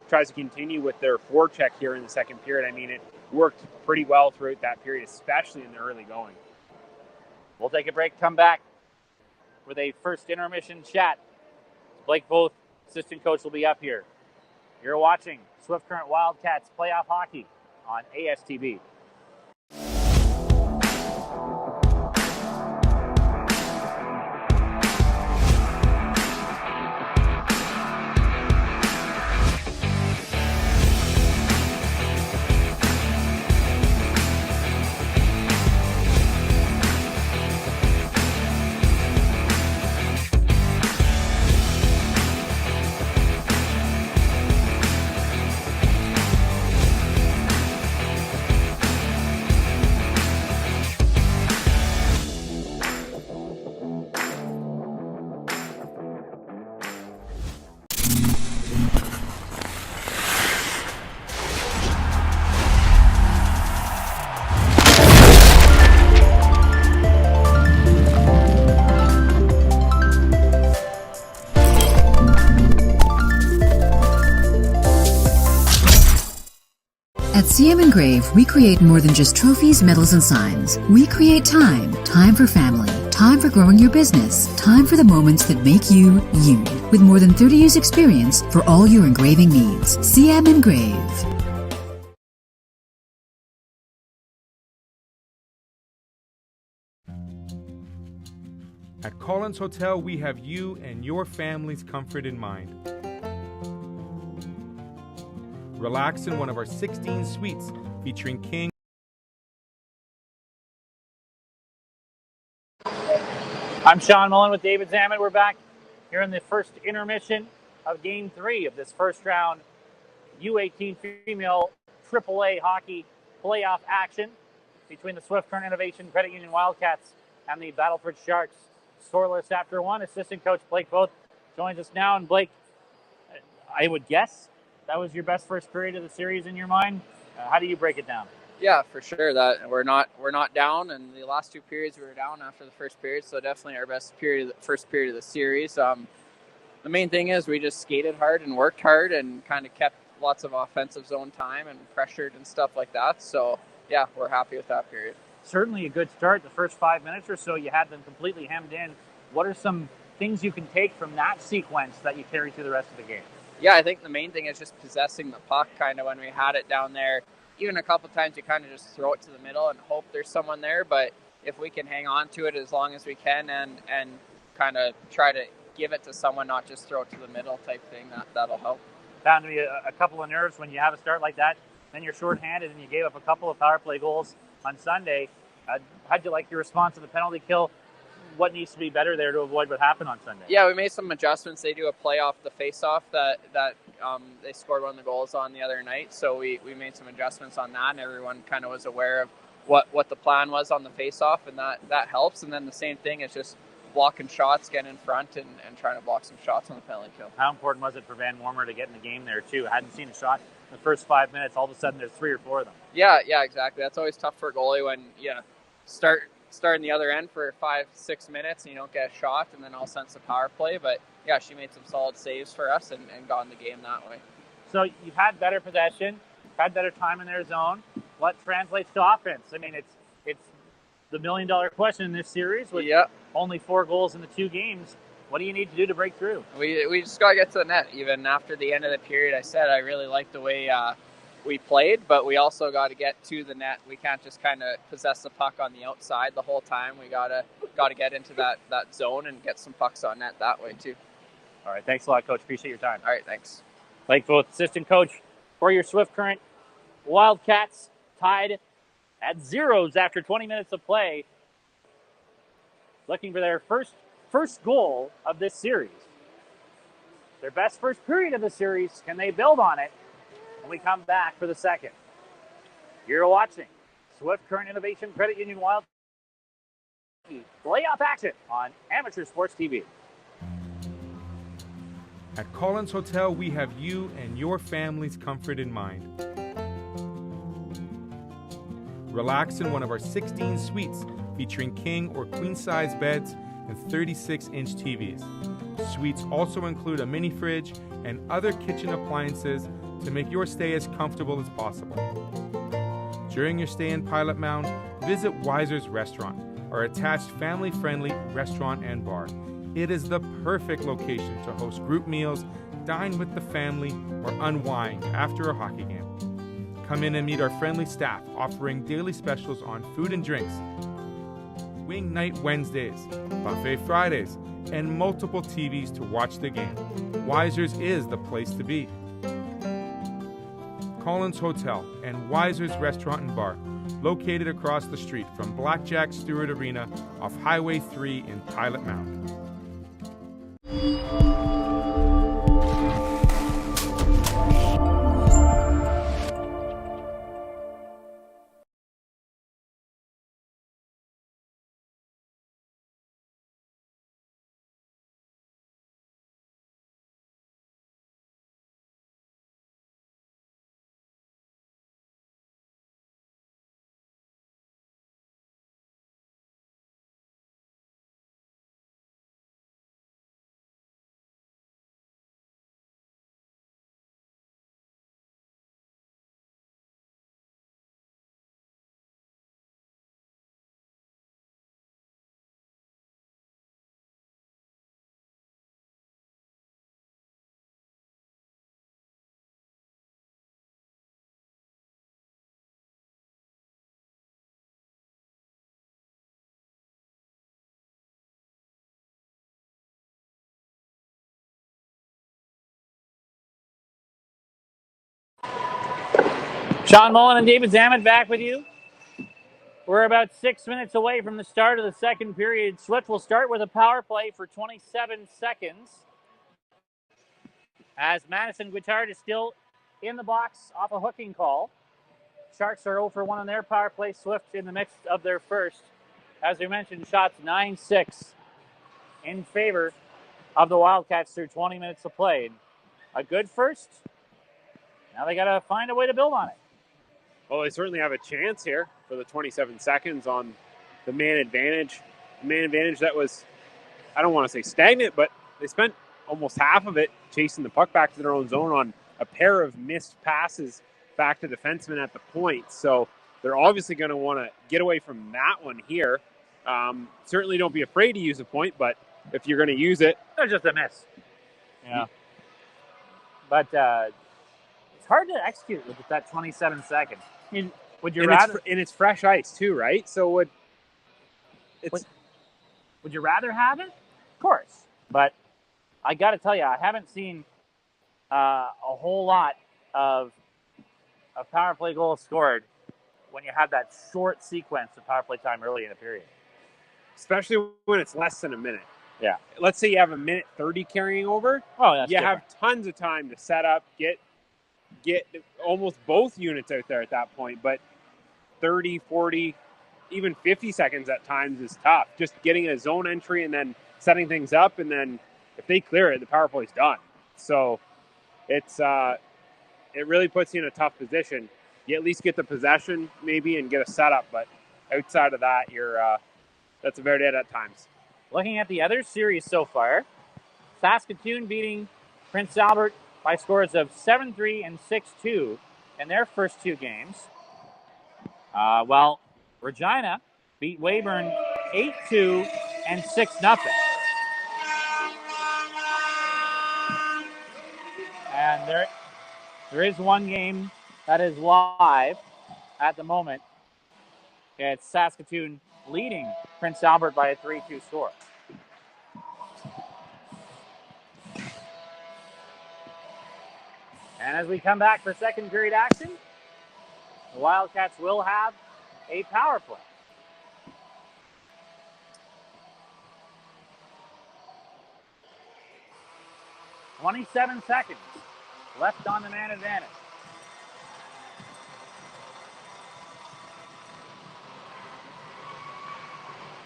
tries to continue with their forecheck here in the second period. I mean, it worked pretty well throughout that period, especially in the early going. We'll take a break, come back with a first intermission chat. Blake Voth, assistant coach, will be up here. You're watching Swift Current Wildcats playoff hockey on ASTB. At CM Engrave, we create more than just trophies, medals, and signs. We create time. Time for family. Time for growing your business. Time for the moments that make you, you. With more than 30 years experience for all your engraving needs. CM Engrave. At Collins Hotel, we have you and your family's comfort in mind. Relax in one of our 16 suites featuring king. I'm Sean Mullen with David Zammit. We're back here in the first intermission of Game 3 of this first round U18 female AAA hockey playoff action between the Swift Current Innovation Credit Union Wildcats and the Battlefords Sharks. Scoreless after one. Assistant coach Blake Voth joins us now. And Blake, I would guess that was your best first period of the series in your mind. How do you break it down? Yeah, for sure. That we're not down, and the last 2 periods we were down after the first period, so definitely our best period, first period of the series. The main thing is we just skated hard and worked hard and kind of kept lots of offensive zone time and pressured and stuff like that. So yeah, we're happy with that period. Certainly a good start. The first 5 minutes or so, you had them completely hemmed in. What are some things you can take from that sequence that you carry through the rest of the game? Yeah, I think the main thing is just possessing the puck kind of when we had it down there. Even a couple times you kind of just throw it to the middle and hope there's someone there. But if we can hang on to it as long as we can and kind of try to give it to someone, not just throw it to the middle type thing, that'll help. Bound to be a couple of nerves when you have a start like that. Then you're shorthanded and you gave up a couple of power play goals on Sunday. How'd you like your response to the penalty kill? What needs to be better there to avoid what happened on Sunday? Yeah, we made some adjustments. They do a play off the face-off that they scored one of the goals on the other night. So we made some adjustments on that, and everyone kind of was aware of what the plan was on the face-off, and that helps. And then the same thing is just blocking shots, getting in front, and trying to block some shots on the penalty kill. How important was it for Van Wormer to get in the game there, too? I hadn't seen a shot in the first 5 minutes. All of a sudden, there's 3 or 4 of them. Yeah, exactly. That's always tough for a goalie when starting the other end for 5-6 minutes and you don't get a shot, and then all sense of power play. But yeah, she made some solid saves for us and got in the game that way. So you've had better possession, had better time in their zone. What translates to offense? I mean, it's the $1 million question in this series with only 4 goals in the 2 games. What do you need to do to break through? We just got to get to the net. Even after the end of the period, I said I really liked the way we played, but we also got to get to the net. We can't just kind of possess the puck on the outside the whole time. We got to get into that zone and get some pucks on net that way too. All right, thanks a lot, Coach. Appreciate your time. All right, thanks. Blake Voth, assistant coach for your Swift Current Wildcats tied at zeros after 20 minutes of play, looking for their first goal of this series. Their best first period of the series. Can they build on it when we come back for the second? You're watching Swift Current Innovation Credit Union Wild playoff action on Amateur Sports TV. At Collins Hotel, we have you and your family's comfort in mind. Relax in one of our 16 suites featuring king or queen size beds and 36-inch TVs. Suites also include a mini fridge and other kitchen appliances to make your stay as comfortable as possible. During your stay in Pilot Mound, visit Weiser's Restaurant, our attached family-friendly restaurant and bar. It is the perfect location to host group meals, dine with the family, or unwind after a hockey game. Come in and meet our friendly staff offering daily specials on food and drinks, Wing Night Wednesdays, Buffet Fridays, and multiple TVs to watch the game. Weiser's is the place to be. Collins Hotel and Weiser's Restaurant and Bar, located across the street from Blackjack Stewart Arena off Highway 3 in Pilot Mound. Sean Mullen and David Zammit back with you. We're about 6 minutes away from the start of the second period. Swift will start with a power play for 27 seconds. As Madison Guittard is still in the box off a hooking call. Sharks are 0 for 1 on their power play. Swift in the midst of their first. As we mentioned, shots 9-6 in favor of the Wildcats through 20 minutes of play. A good first. Now they got to find a way to build on it. Well, they certainly have a chance here for the 27 seconds on the man advantage. The man advantage that was, I don't want to say stagnant, but they spent almost half of it chasing the puck back to their own zone on a pair of missed passes back to defensemen at the point. So they're obviously going to want to get away from that one here. Certainly don't be afraid to use a point, but if you're going to use it. There's just a miss. Yeah. But it's hard to execute with that 27 seconds. I mean, would you rather? And it's fresh ice too, right? So would you rather have it? Of course. But I got to tell you, I haven't seen a whole lot of power play goals scored when you have that short sequence of power play time early in the period. Especially when it's less than a minute. Yeah. Let's say you have a minute 30 carrying over. Oh, that's different. have tons of time to set up, get almost both units out there at that point. But 30, 40, even 50 seconds at times is tough. Just getting a zone entry and then setting things up, and then if they clear it, the power play's done. So it's it really puts you in a tough position. You at least get the possession maybe and get a setup, but outside of that, you're that's about it at times. Looking at the other series so far, Saskatoon beating Prince Albert by scores of 7-3 and 6-2 in their first two games. While Regina beat Weyburn 8-2 and 6-0. And there is one game that is live at the moment. It's Saskatoon leading Prince Albert by a 3-2 score. And as we come back for second period action, The Wildcats will have a power play. 27 seconds left on the man advantage.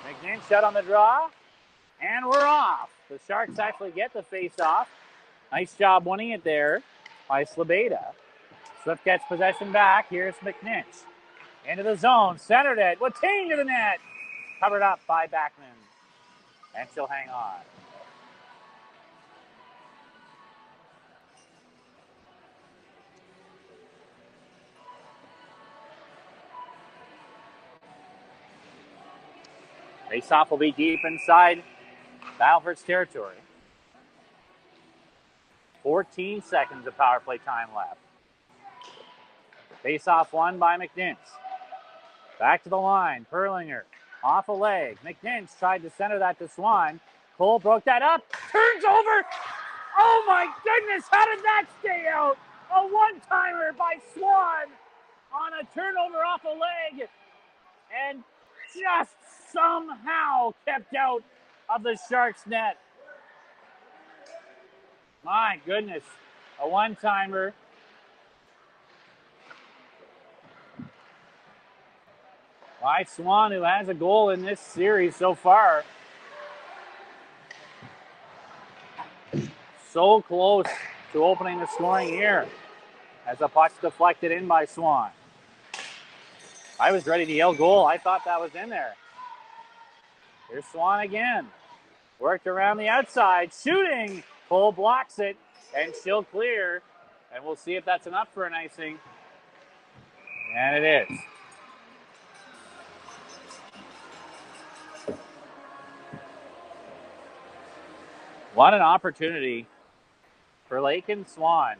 McNinch out on the draw, and we're off. The Sharks actually get the face-off. Nice job winning it there by Slabeda. Swift gets possession back. Here's McNinch. Into the zone, centered it. Watine to the net. Covered up by Backman. And she'll hang on. Faceoff will be deep inside Battlefords territory. 14 seconds of power play time left. Faceoff won by McNinch. Back to the line. Perlinger off a leg. McNinch tried to center that to Swan. Cole broke that up. Turns over. Oh my goodness, how did that stay out? A one-timer by Swan on a turnover off a leg. And just somehow kept out of the Sharks' net. My goodness, a one-timer. By Swan, who has a goal in this series so far. So close to opening the scoring here as the puck's deflected in by Swan. I was ready to yell goal. I thought that was in there. Here's Swan again. Worked around the outside, shooting. Cole blocks it, and she'll clear. And we'll see if that's enough for an icing. And it is. What an opportunity for Lake and Swan.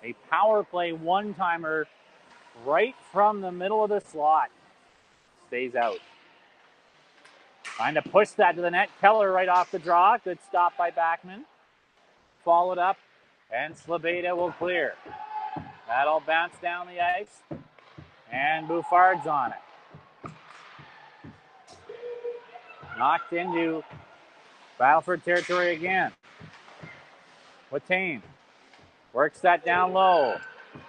A power play one-timer right from the middle of the slot. Stays out. Trying to push that to the net. Keller right off the draw. Good stop by Backman. Followed up, and Slabeda will clear. That'll bounce down the ice, and Bouffard's on it. Knocked into Battleford territory again. Watane works that down low.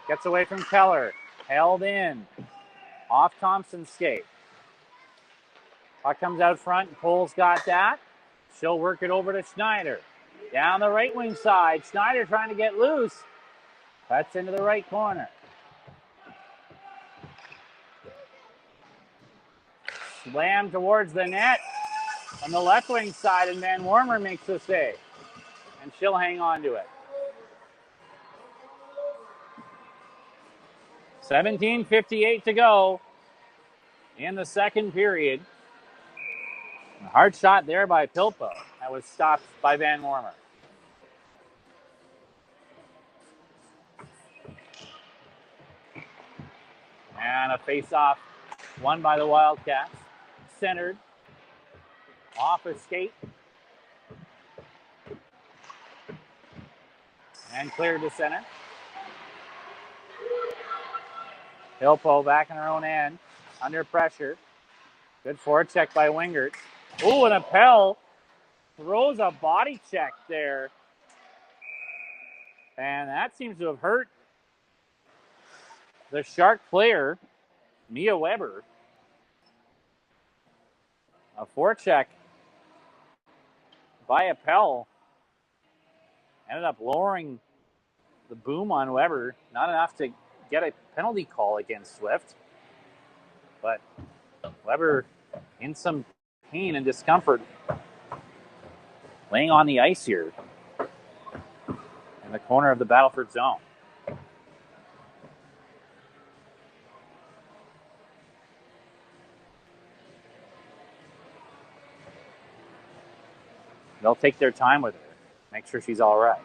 Gets away from Keller. Held in. Off Thompson's skate. Puck comes out front. Cole's got that. She'll work it over to Schneider. Down the right wing side. Schneider trying to get loose. That's into the right corner. Slam towards the net on the left wing side, and Van Wormer makes the save. And she'll hang on to it. 17:58 to go in the second period. A hard shot there by Pilpo. That was stopped by Van Wormer. And a face-off won by the Wildcats. Centered. Off a skate. And cleared to center. Pilpo back in her own end. Under pressure. Good forecheck by Wingert. Oh, and Appel throws a body check there. And that seems to have hurt the Shark player, Mia Weber. A forecheck by Appel ended up lowering the boom on Weber. Not enough to get a penalty call against Swift. But Weber in some pain and discomfort laying on the ice here in the corner of the Battleford zone. They'll take their time with her, make sure she's all right.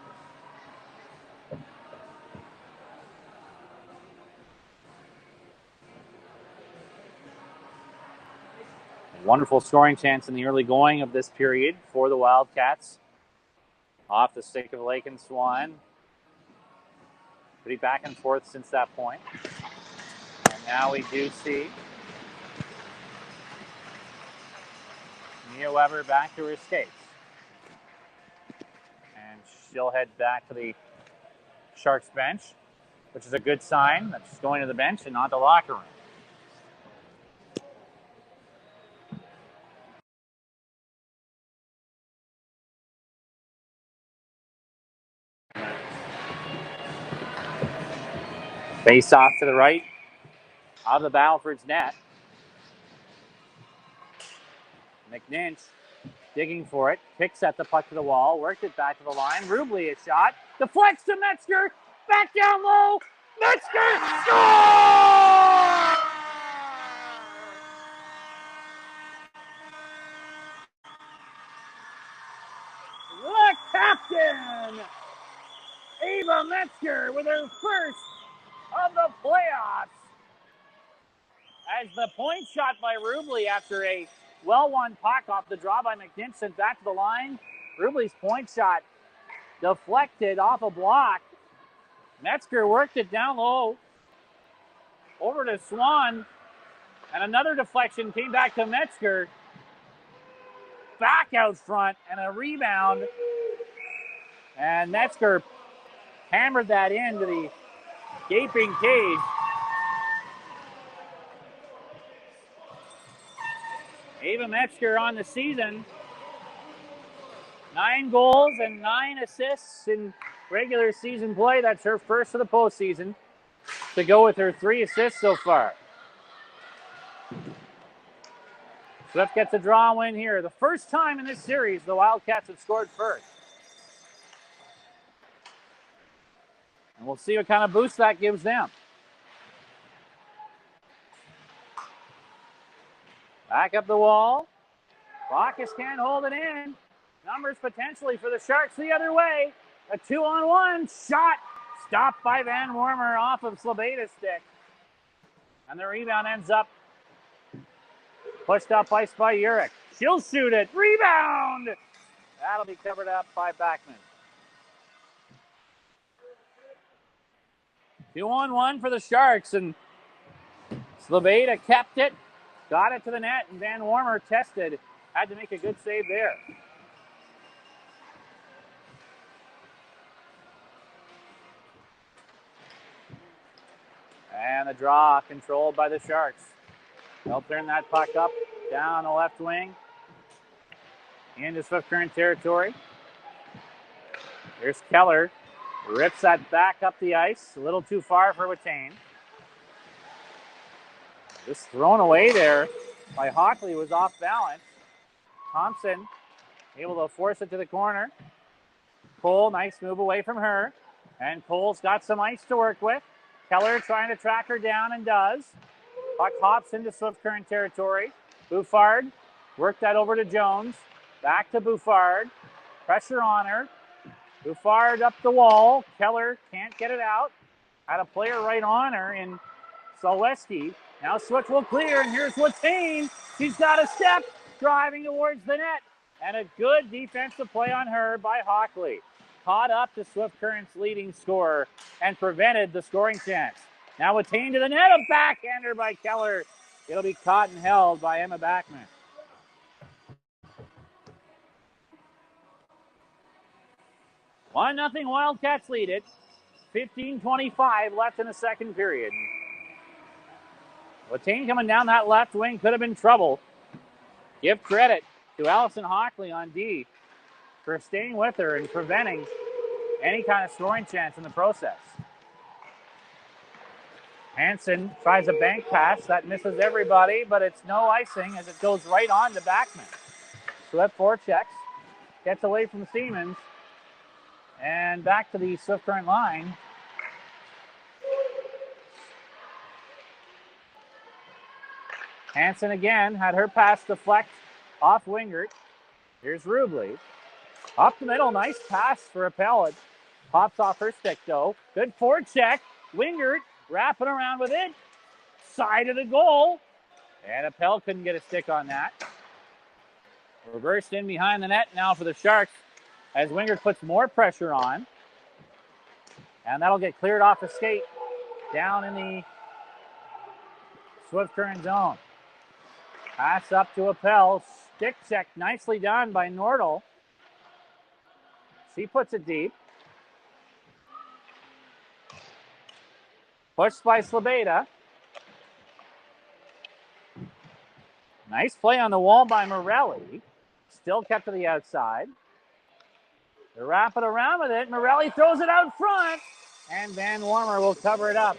Wonderful scoring chance in the early going of this period for the Wildcats. Off the stick of Lake and Swan. Pretty back and forth since that point. And now we do see Mia Weber back to her skates. And she'll head back to the Sharks bench, which is a good sign that she's going to the bench and not the locker room. Face off to the right of the Battlefords net. McNinch digging for it, kicks at the puck to the wall, worked it back to the line. Rubley a shot, deflects to Metzger, back down low. Metzger scores! The captain, Ava Metzger, with her first of the playoffs. As the point shot by Rubley after a well-won puck off the draw by McNinch sent back to the line. Rubley's point shot deflected off a block. Metzger worked it down low over to Swan, and another deflection came back to Metzger. Back out front and a rebound, and Metzger hammered that into the gaping cage. Ava Metzger on the season, 9 goals and 9 assists in regular season play. That's her first of the postseason, to go with her 3 assists so far. Swift gets a draw win here. The first time in this series the Wildcats have scored first. And we'll see what kind of boost that gives them. Back up the wall. Bacchus can't hold it in. Numbers potentially for the Sharks the other way. A 2-on-1 shot. Stopped by Van Wormer off of Slabeta's stick. And the rebound ends up pushed up ice by Urich. She'll shoot it. Rebound! That'll be covered up by Backman. 2-on-1 for the Sharks, and Slabeta kept it. Got it to the net, and Van Wormer tested. Had to make a good save there. And the draw controlled by the Sharks. They'll turn that puck up, down the left wing, into Swift Current territory. Here's Keller. Rips that back up the ice. A little too far for Watain. Just thrown away there by Hockley, was off balance. Thompson able to force it to the corner. Cole, nice move away from her. And Cole's got some ice to work with. Keller trying to track her down and does. Puck hops into Swift Current territory. Bouffard worked that over to Jones. Back to Bouffard. Pressure on her. Bouffard up the wall. Keller can't get it out. Had a player right on her in Salweski. Now Swift will clear, and here's Watain. She's got a step, driving towards the net. And a good defensive play on her by Hockley. Caught up to Swift Current's leading scorer and prevented the scoring chance. Now Watain to the net, a backhander by Keller. It'll be caught and held by Emma Backman. One nothing Wildcats lead it. 15:25 left in the second period. Watain coming down that left wing could have been trouble. Give credit to Allison Hockley on D for staying with her and preventing any kind of scoring chance in the process. Hansen tries a bank pass. That misses everybody, but it's no icing as it goes right on to Backman. Swift forechecks, gets away from Siemens, and back to the Swift Current line. Hansen again had her pass deflect off Wingert. Here's Rubley. Up the middle, nice pass for Appel. Pops off her stick though. Good forecheck. Wingert wrapping around with it. Side of the goal. And Appel couldn't get a stick on that. Reversed in behind the net now for the Sharks as Wingert puts more pressure on. And that'll get cleared off the skate down in the Swift Current zone. Pass up to Appel. Stick check nicely done by Nordal. She puts it deep. Pushed by Slabeda. Nice play on the wall by Morelli. Still kept to the outside. They're wrapping around with it. Morelli throws it out front. And Van Warmer will cover it up.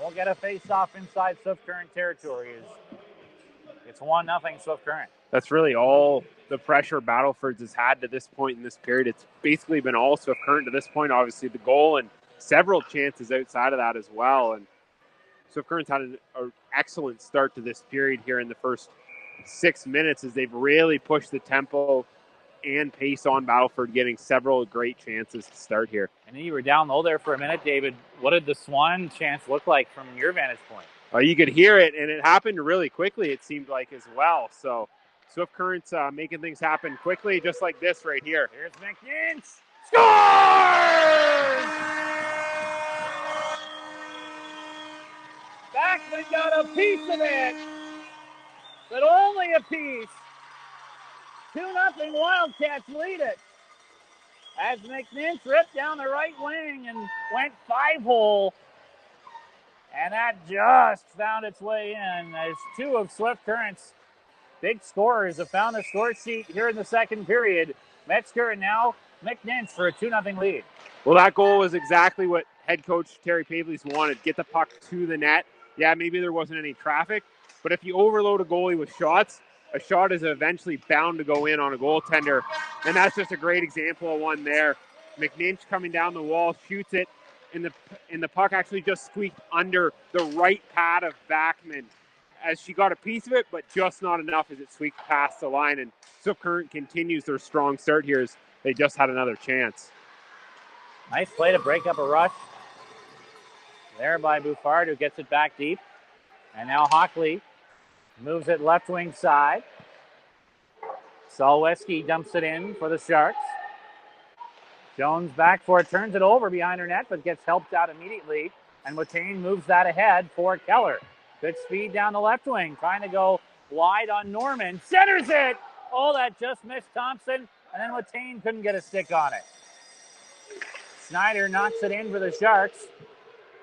We'll get a face-off inside Swift Current territory. It's 1-0 Swift Current. That's really all the pressure Battlefords has had to this point in this period. It's basically been all Swift Current to this point. Obviously, the goal and several chances outside of that as well. And Swift Current's had an excellent start to this period here in the first 6 minutes as they've really pushed the tempo and pace on Battleford, getting several great chances to start here. And you were down low there for a minute, David. What did the Swan chance look like from your vantage point? You could hear it, and it happened really quickly, it seemed like, as well. So Swift Current's making things happen quickly, just like this right here. Here's McNinch. Scores! Backman got a piece of it, but only a piece. 2-0 Wildcats lead it. As McNinch ripped down the right wing and went 5-hole. And that just found its way in as two of Swift Current's big scorers have found the score sheet here in the second period. Metzger and now McNinch for a 2-0 lead. Well, that goal was exactly what head coach Terry Pavley's wanted. Get the puck to the net. Yeah, maybe there wasn't any traffic, but if you overload a goalie with shots, a shot is eventually bound to go in on a goaltender, and that's just a great example of one there. McNinch coming down the wall, shoots it, and the puck actually just squeaked under the right pad of Backman as she got a piece of it, but just not enough as it squeaked past the line. And Swift Current continues their strong start here as they just had another chance. Nice play to break up a rush there by Buffard, who gets it back deep. And now Hockley moves it left wing side. Solweski dumps it in for the Sharks. Jones back for it, turns it over behind her net, but gets helped out immediately. And Watane moves that ahead for Keller. Good speed down the left wing, trying to go wide on Norman. Centers it! Oh, that just missed Thompson, and then Watane couldn't get a stick on it. Snyder knocks it in for the Sharks.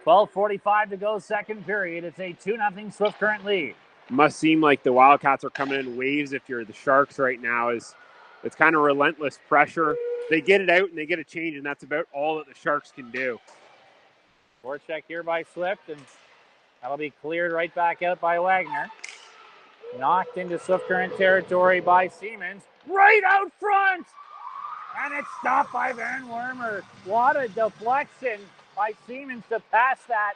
12:45 to go, second period. It's a 2-0 Swift Current lead. Must seem like the Wildcats are coming in waves if you're the Sharks right now. It's kind of relentless pressure. They get it out and they get a change, and that's about all that the Sharks can do. Forecheck here by Swift, and that'll be cleared right back out by Wagner. Knocked into Swift Current territory by Siemens. Right out front! And it's stopped by Van Wormer. What a deflection by Siemens to pass that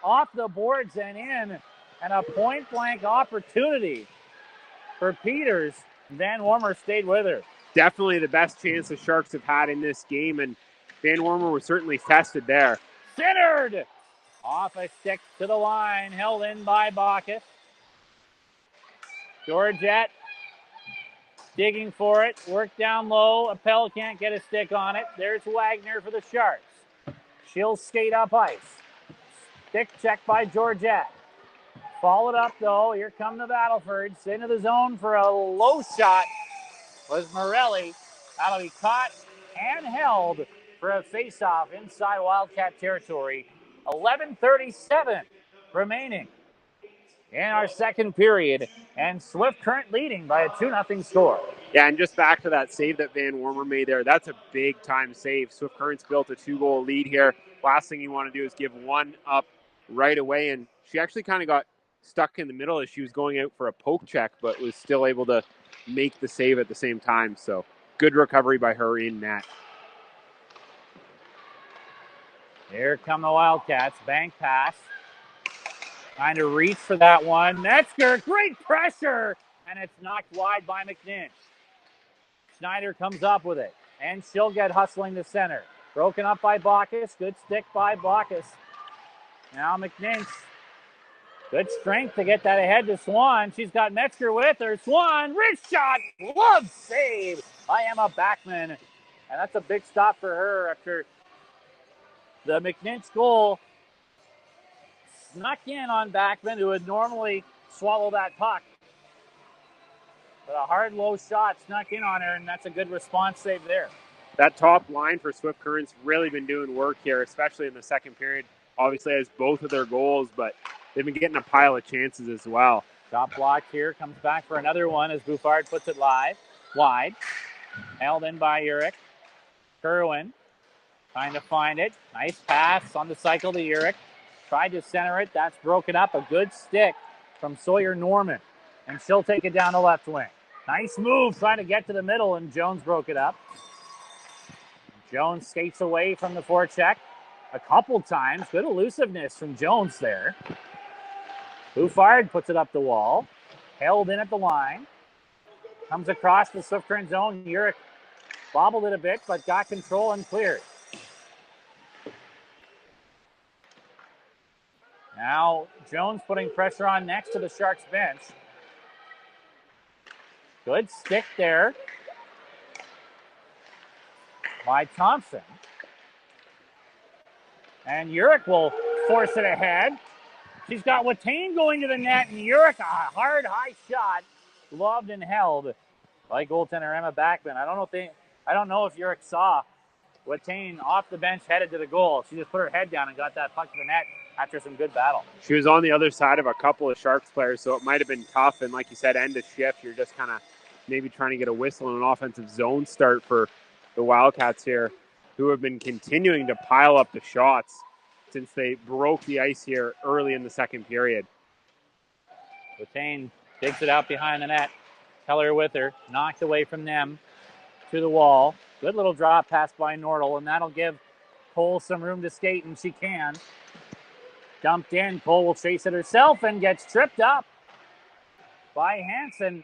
off the boards and in. And a point-blank opportunity for Peters. Van Wormer stayed with her. Definitely the best chance the Sharks have had in this game, and Van Wormer was certainly tested there. Centered! Off a stick to the line, held in by Bacchus. Georgette digging for it, work down low. Appel can't get a stick on it. There's Wagner for the Sharks. She'll skate up ice. Stick check by Georgette. Followed up though, here come the Battlefords. Into the zone for a low shot was Morelli. That'll be caught and held for a face-off inside Wildcat territory. 11:37 remaining in our second period, and Swift Current leading by a 2-0 score. Yeah, and just back to that save that Van Wormer made there, that's a big-time save. Swift Current's built a 2-goal lead here. Last thing you want to do is give one up right away, and she actually kind of got stuck in the middle as she was going out for a poke check, but was still able to make the save at the same time. So good recovery by her in net. Here come the Wildcats. Bank pass. Trying to reach for that one. Metzger, great pressure. And it's knocked wide by McNinch. Snyder comes up with it. And she'll get hustling to center. Broken up by Bacchus. Good stick by Bacchus. Now McNinch. Good strength to get that ahead to Swan. She's got Metzger with her. Swan, wrist shot. Glove save by Emma Backman. And that's a big stop for her after the McNinch goal snuck in on Backman, who would normally swallow that puck. But a hard, low shot snuck in on her, and that's a good response save there. That top line for Swift Current's really been doing work here, especially in the second period. Obviously has both of their goals, but they've been getting a pile of chances as well. Top block here, comes back for another one as Bouffard puts it wide. Held in by Urich. Kerwin trying to find it. Nice pass on the cycle to Urich. Tried to center it. That's broken up. A good stick from Sawyer Norman. And she'll take it down the left wing. Nice move trying to get to the middle, and Jones broke it up. Jones skates away from the forecheck a couple times. Good elusiveness from Jones there. Bouffard puts it up the wall. Held in at the line. Comes across the Swift Current zone. Urich bobbled it a bit, but got control and cleared. Now Jones putting pressure on next to the Sharks bench. Good stick there by Thompson. And Urich will force it ahead. She's got Watane going to the net, and Urich, a hard, high shot, loved and held by goaltender Emma Backman. I don't know if Urich saw Watane off the bench headed to the goal. She just put her head down and got that puck to the net after some good battle. She was on the other side of a couple of Sharks players, so it might have been tough. And like you said, end of shift, you're just kind of maybe trying to get a whistle and an offensive zone start for the Wildcats here, who have been continuing to pile up the shots since they broke the ice here early in the second period. Watane digs it out behind the net. Keller with her, knocked away from them to the wall. Good little drop pass by Nordal, and that'll give Cole some room to skate, and she can. Dumped in. Cole will chase it herself and gets tripped up by Hansen.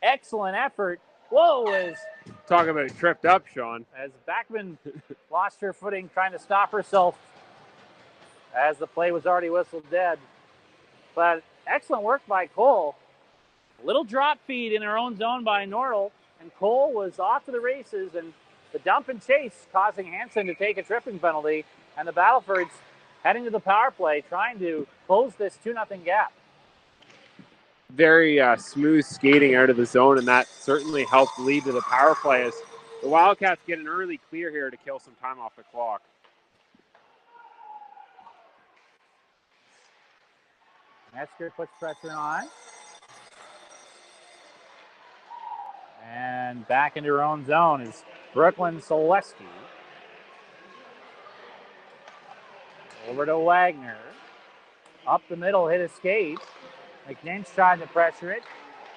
Excellent effort. Whoa, Talk about tripped up, Sean. as Backman lost her footing trying to stop herself as the play was already whistled dead. But excellent work by Cole. Little drop feed in her own zone by Nordal, and Cole was off to the races, and the dump and chase causing Hansen to take a tripping penalty, and the Battlefords heading to the power play, trying to close this 2-0 gap. Very smooth skating out of the zone, and that certainly helped lead to the power play as the Wildcats get an early clear here to kill some time off the clock. Metzger puts pressure on. And back into her own zone is Brooklyn Selesky. Over to Wagner. Up the middle, hit a skate. McNinch tried to pressure it.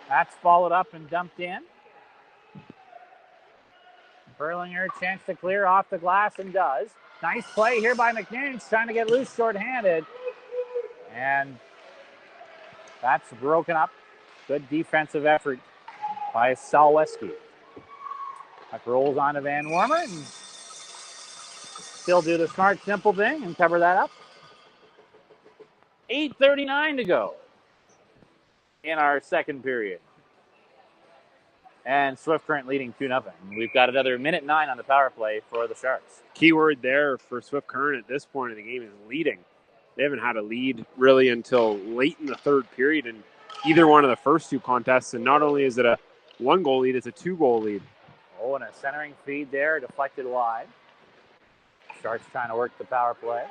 That's followed up and dumped in. Perlinger, chance to clear off the glass, and does. Nice play here by McNinch, trying to get loose shorthanded. And that's broken up. Good defensive effort by Salweski. Puck rolls on to Van Wormer, and still do the smart, simple thing and cover that up. 8:39 to go in our second period. And Swift Current leading 2-0. We've got another 1:09 on the power play for the Sharks. Keyword there for Swift Current at this point in the game is leading. They haven't had a lead really until late in the third period in either one of the first two contests. And not only is it a 1-goal lead, it's a 2-goal lead. Oh, and a centering feed there, deflected wide. Sharks trying to work the power play.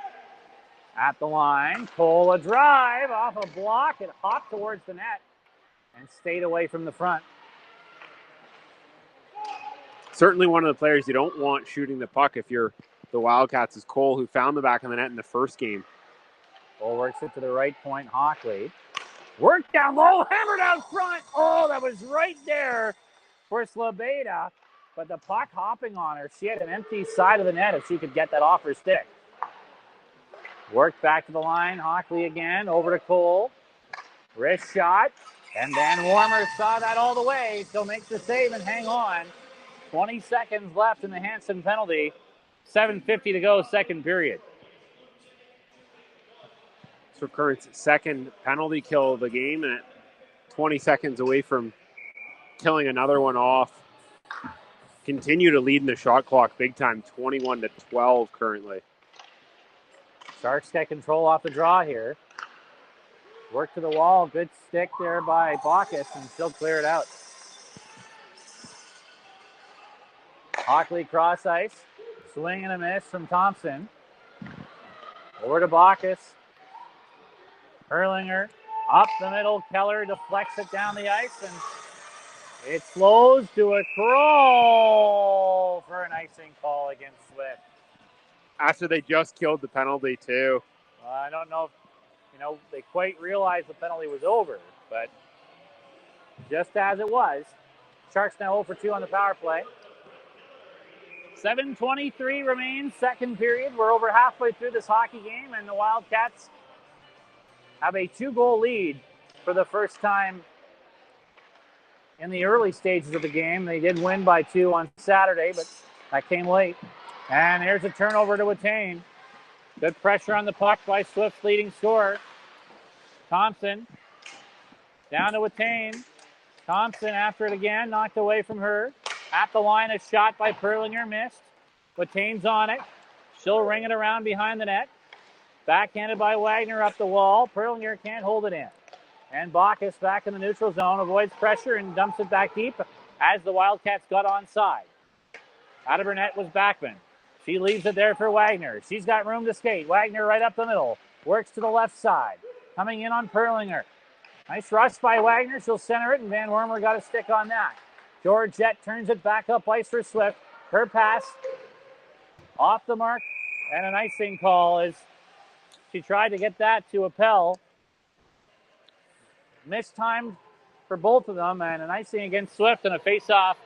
At the line, Cole a drive off a block. It hopped towards the net and stayed away from the front. Certainly one of the players you don't want shooting the puck if you're the Wildcats is Cole, who found the back of the net in the first game. Cole works it to the right point, Hockley. Work down low, hammered out front. Oh, that was right there for Slabeda. But the puck hopping on her. She had an empty side of the net if she could get that off her stick. Worked back to the line. Hockley again. Over to Cole. Wrist shot. And then Warmer saw that all the way. So makes the save and hang on. 20 seconds left in the Hansen penalty. 7:50 to go, second period. So Current's second penalty kill of the game, and at 20 seconds away from killing another one off. continue to lead in the shot clock big time, 21-12 currently. Sharks get control off the draw here. Work to the wall. Good stick there by Bacchus, and still clear it out. Hockley cross ice. Swing and a miss from Thompson. Over to Bacchus. Erlinger up the middle. Keller deflects it down the ice, and it slows to a crawl for an icing call against Swift. After they just killed the penalty, too. I don't know if, they quite realized the penalty was over, but just as it was, Sharks now 0 for 2 on the power play. 7:23 remains, second period. We're over halfway through this hockey game, and the Wildcats have a 2-goal lead for the first time in the early stages of the game. They did win by 2 on Saturday, but that came late. And there's a turnover to attain. Good pressure on the puck by Swift's leading scorer. Thompson down to attain. Thompson after it again, knocked away from her. At the line, a shot by Perlinger, missed. Wattain's on it. She'll ring it around behind the net. Backhanded by Wagner up the wall. Perlinger can't hold it in. And Bacchus back in the neutral zone, avoids pressure and dumps it back deep as the Wildcats got onside. Out of her net was Backman. She leaves it there for Wagner. She's got room to skate. Wagner right up the middle. Works to the left side. Coming in on Perlinger. Nice rush by Wagner. She'll center it, and Van Wormer got a stick on that. Georgette turns it back up ice for Swift. Her pass off the mark, and an icing call as she tried to get that to Appel. Mistimed for both of them, and an icing against Swift and a face-off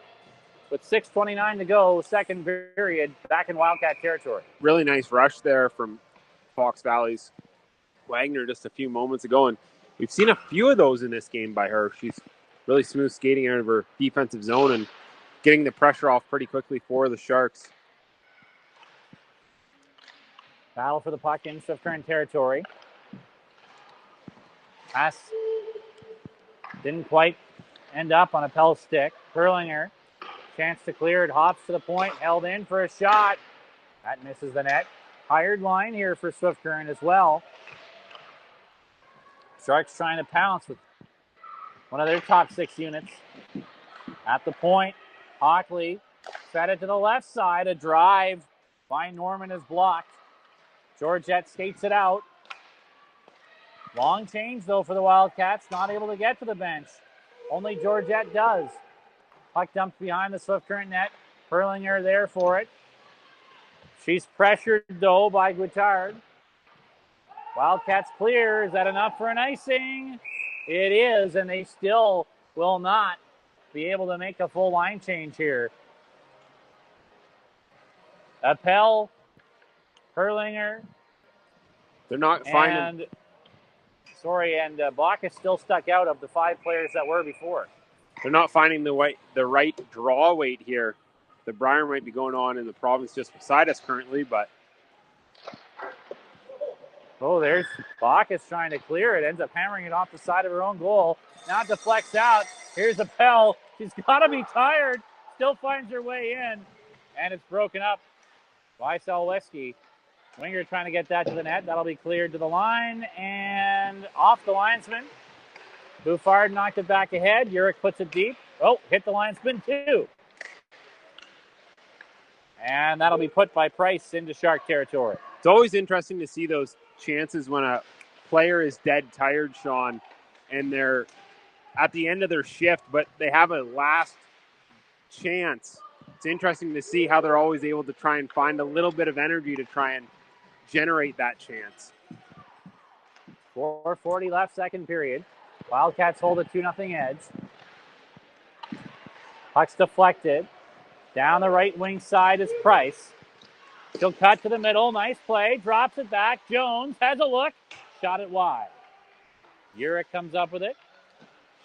with 6:29 to go, second period, back in Wildcat territory. Really nice rush there from Fox Valley's Wagner just a few moments ago, and we've seen a few of those in this game by her. She's really smooth skating out of her defensive zone and getting the pressure off pretty quickly for the Sharks. Battle for the puck in Swift Current territory. Pass didn't quite end up on Appel's stick. Perlinger, chance to clear it, hops to the point, held in for a shot. That misses the net. Hired line here for Swift Current as well. Sharks trying to pounce with one of their top 6 units. At the point, Hockley fed it to the left side. A drive by Norman is blocked. Georgette skates it out. Long change, though, for the Wildcats. Not able to get to the bench. Only Georgette does. Puck dumped behind the Swift Current net. Perlinger there for it. She's pressured, though, by Guittard. Wildcats clear. Is that enough for an icing? It is, and they still will not be able to make a full line change here. Appel, Perlinger. They're not finding... And Bacchus still stuck out of the 5 players that were before. They're not finding the right draw weight here. The Briar might be going on in the province just beside us currently, but... Oh, there's Bacchus trying to clear it. Ends up hammering it off the side of her own goal. Now deflects out. Here's Appel. She's got to be tired. Still finds her way in. And it's broken up by Salweski. Winger trying to get that to the net. That'll be cleared to the line and off the linesman. Buffard knocked it back ahead. Urich puts it deep. Oh, hit the linesman too. And that'll be put by Price into Shark territory. It's always interesting to see those chances when a player is dead tired, Sean, and they're at the end of their shift, but they have a last chance. It's interesting to see how they're always able to try and find a little bit of energy to try and generate that chance. 4:40 left, second period. Wildcats hold a 2-0 edge. Puck's deflected. Down the right wing side is Price. She'll cut to the middle. Nice play. Drops it back. Jones has a look. Shot it wide. Urich comes up with it.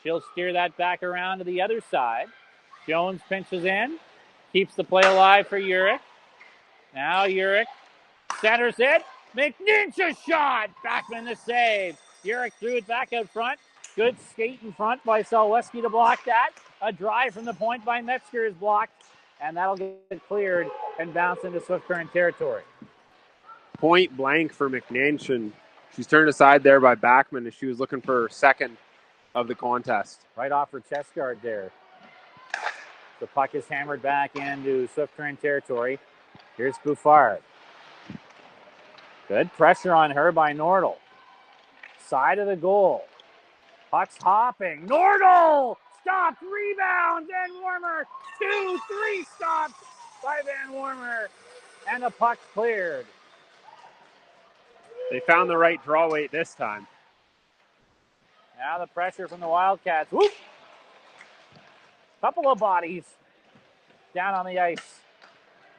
She'll steer that back around to the other side. Jones pinches in. Keeps the play alive for Urich. Now Urich centers it. McNinch shot. Backman the save. Urich threw it back out front. Good skate in front by Salweski to block that. A drive from the point by Metzger is blocked and that'll get cleared and bounce into Swift Current territory. Point blank for McNinch, and she's turned aside there by Backman as she was looking for her second of the contest. Right off her chest guard there. The puck is hammered back into Swift Current territory. Here's Buffard. Good pressure on her by Nordal. Side of the goal. Puck's hopping. Nordal! Stopped. Rebound. Van Warmer. 2-3 stops by Van Warmer. And the puck's cleared. They found the right draw weight this time. Now the pressure from the Wildcats. Whoop! Couple of bodies down on the ice.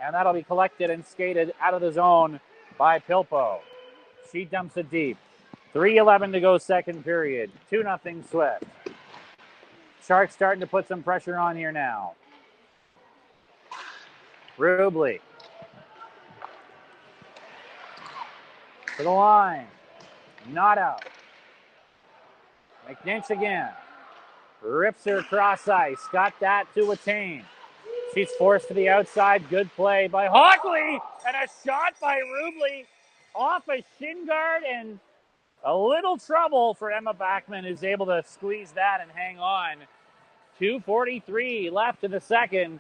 And that'll be collected and skated out of the zone by Pilpo. She dumps it deep. 3:11 to go, second period. 2-0 Swift. Sharks starting to put some pressure on here now. Rubley. To the line. Not out. McNinch again. Rips her across ice. Got that to attain. She's forced to the outside. Good play by Hockley. And a shot by Rubley off a shin guard, and a little trouble for Emma Backman, who's able to squeeze that and hang on. 2:43 left in the second.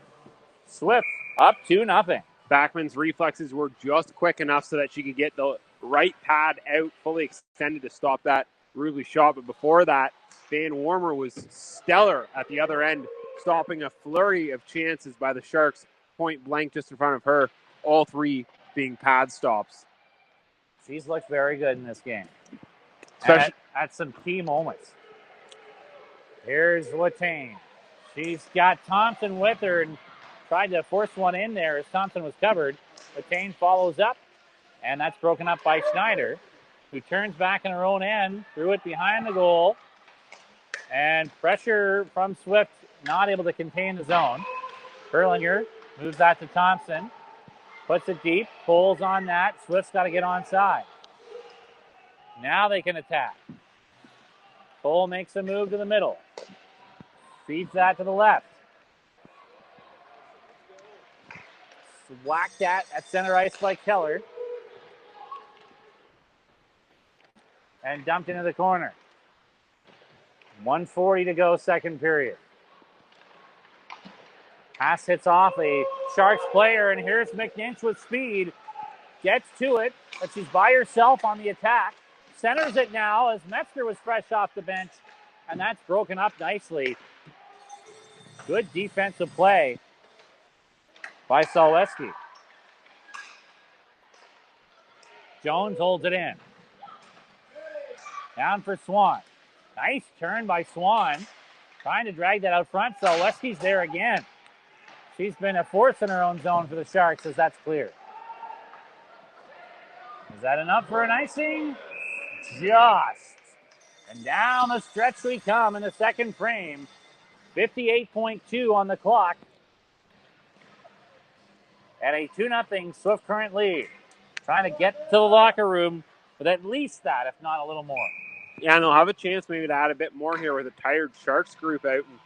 Swift up 2-0. Backman's reflexes were just quick enough so that she could get the right pad out fully extended to stop that Rubley shot. But before that, Van Warmer was stellar at the other end, stopping a flurry of chances by the Sharks, point blank just in front of her, all three being pad stops. She's looked very good in this game. Especially at some key moments. Here's Watane. She's got Thompson with her and tried to force one in there as Thompson was covered. Watane follows up, and that's broken up by Schneider, who turns back in her own end, threw it behind the goal, and pressure from Swift, not able to contain the zone. Perlinger moves that to Thompson, puts it deep, pulls on that. Swift's got to get onside. Now they can attack. Cole makes a move to the middle. Feeds that to the left. Whacked at center ice by Keller. And dumped into the corner. 1:40 to go, second period. Pass hits off a Sharks player, and here's McNinch with speed. Gets to it, but she's by herself on the attack. Centers it now as Metzger was fresh off the bench, and that's broken up nicely. Good defensive play by Solweski. Jones holds it in. Down for Swan. Nice turn by Swan. Trying to drag that out front. Solweski's there again. She's been a force in her own zone for the Sharks as that's clear. Is that enough for an icing? Just. And down the stretch we come in the second frame. 58.2 on the clock. And a 2-0 Swift Current lead. Trying to get to the locker room with at least that, if not a little more. Yeah, and they'll have a chance maybe to add a bit more here with a tired Sharks group out. And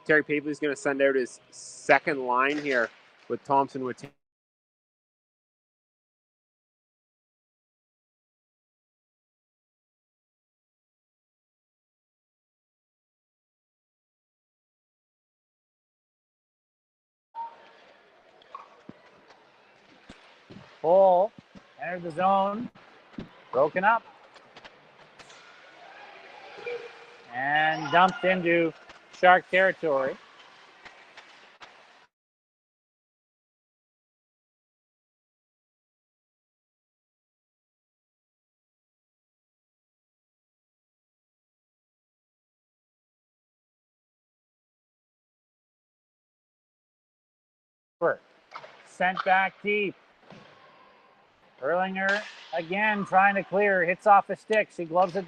Terry Papely's going to send out his second line here with Thompson with Cole entered the zone. Broken up. And dumped into Shark territory. Sent back deep. Erlinger again trying to clear. Hits off a stick. She gloves it.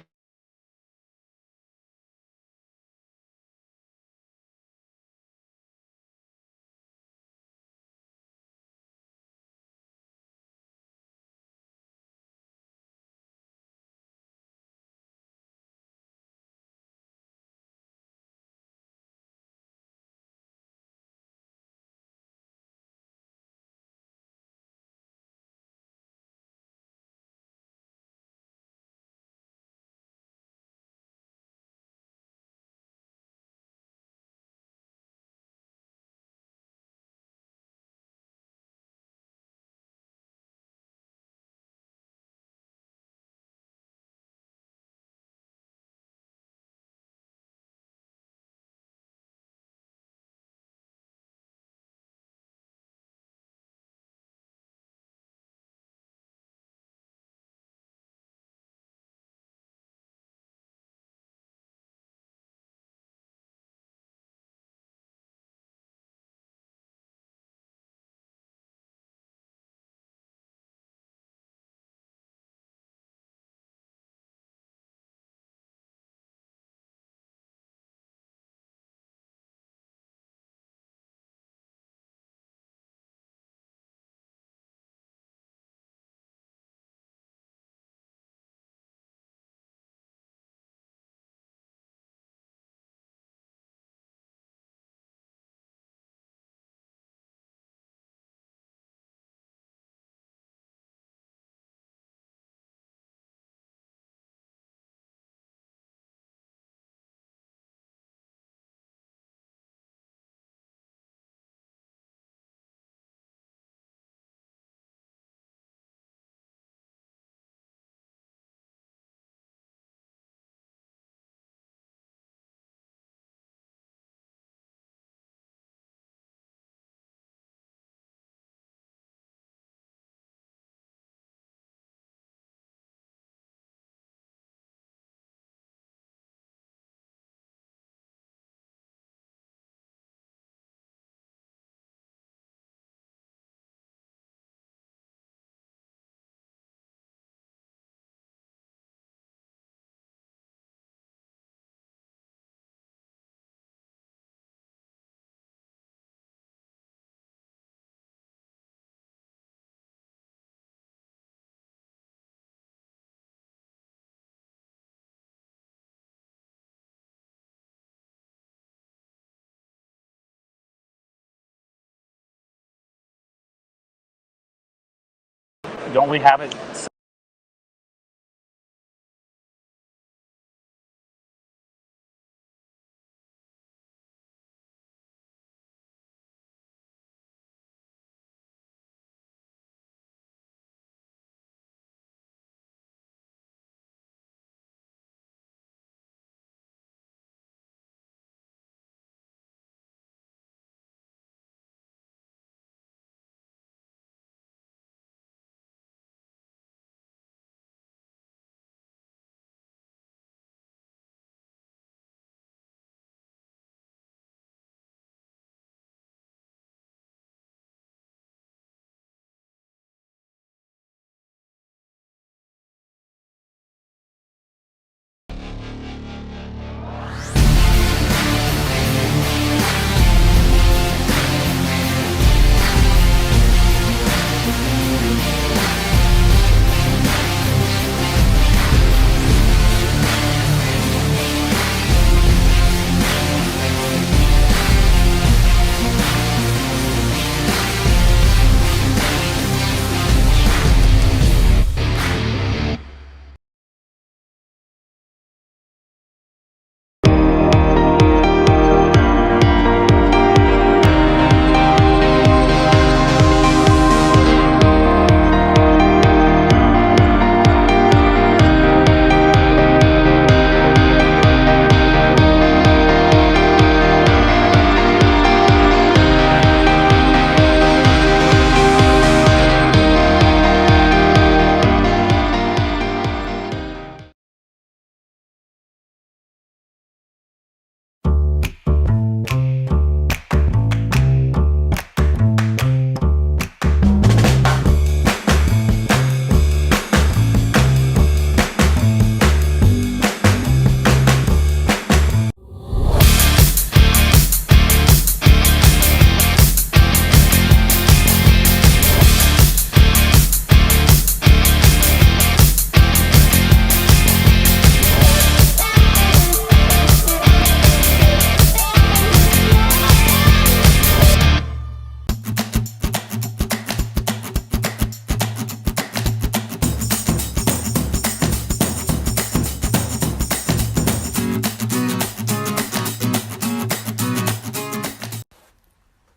don't we have it?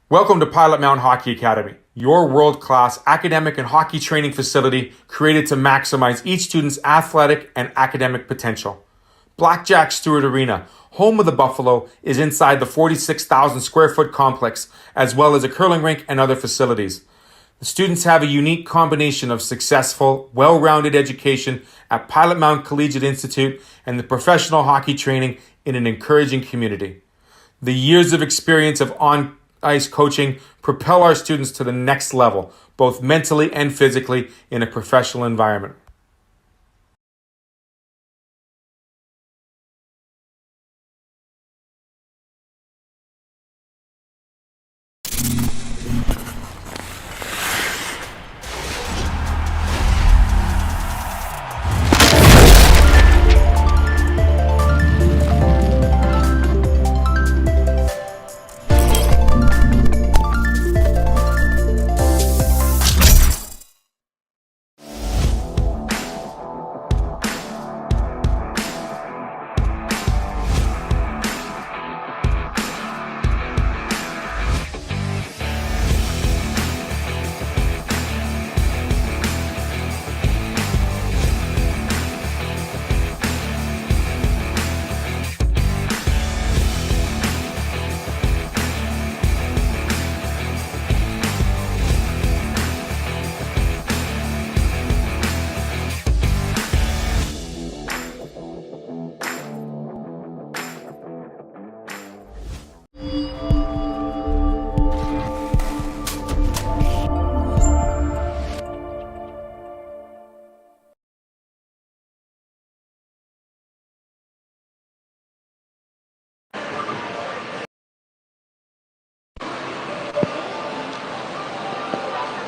Welcome to Pilot Mountain Hockey Academy, your world-class academic and hockey training facility created to maximize each student's athletic and academic potential. Blackjack Stewart Arena, home of the Buffalo, is inside the 46,000 square foot complex, as well as a curling rink and other facilities. The students have a unique combination of successful, well-rounded education at Pilot Mountain Collegiate Institute and the professional hockey training in an encouraging community. The years of experience of on-ice coaching propel our students to the next level, both mentally and physically, in a professional environment.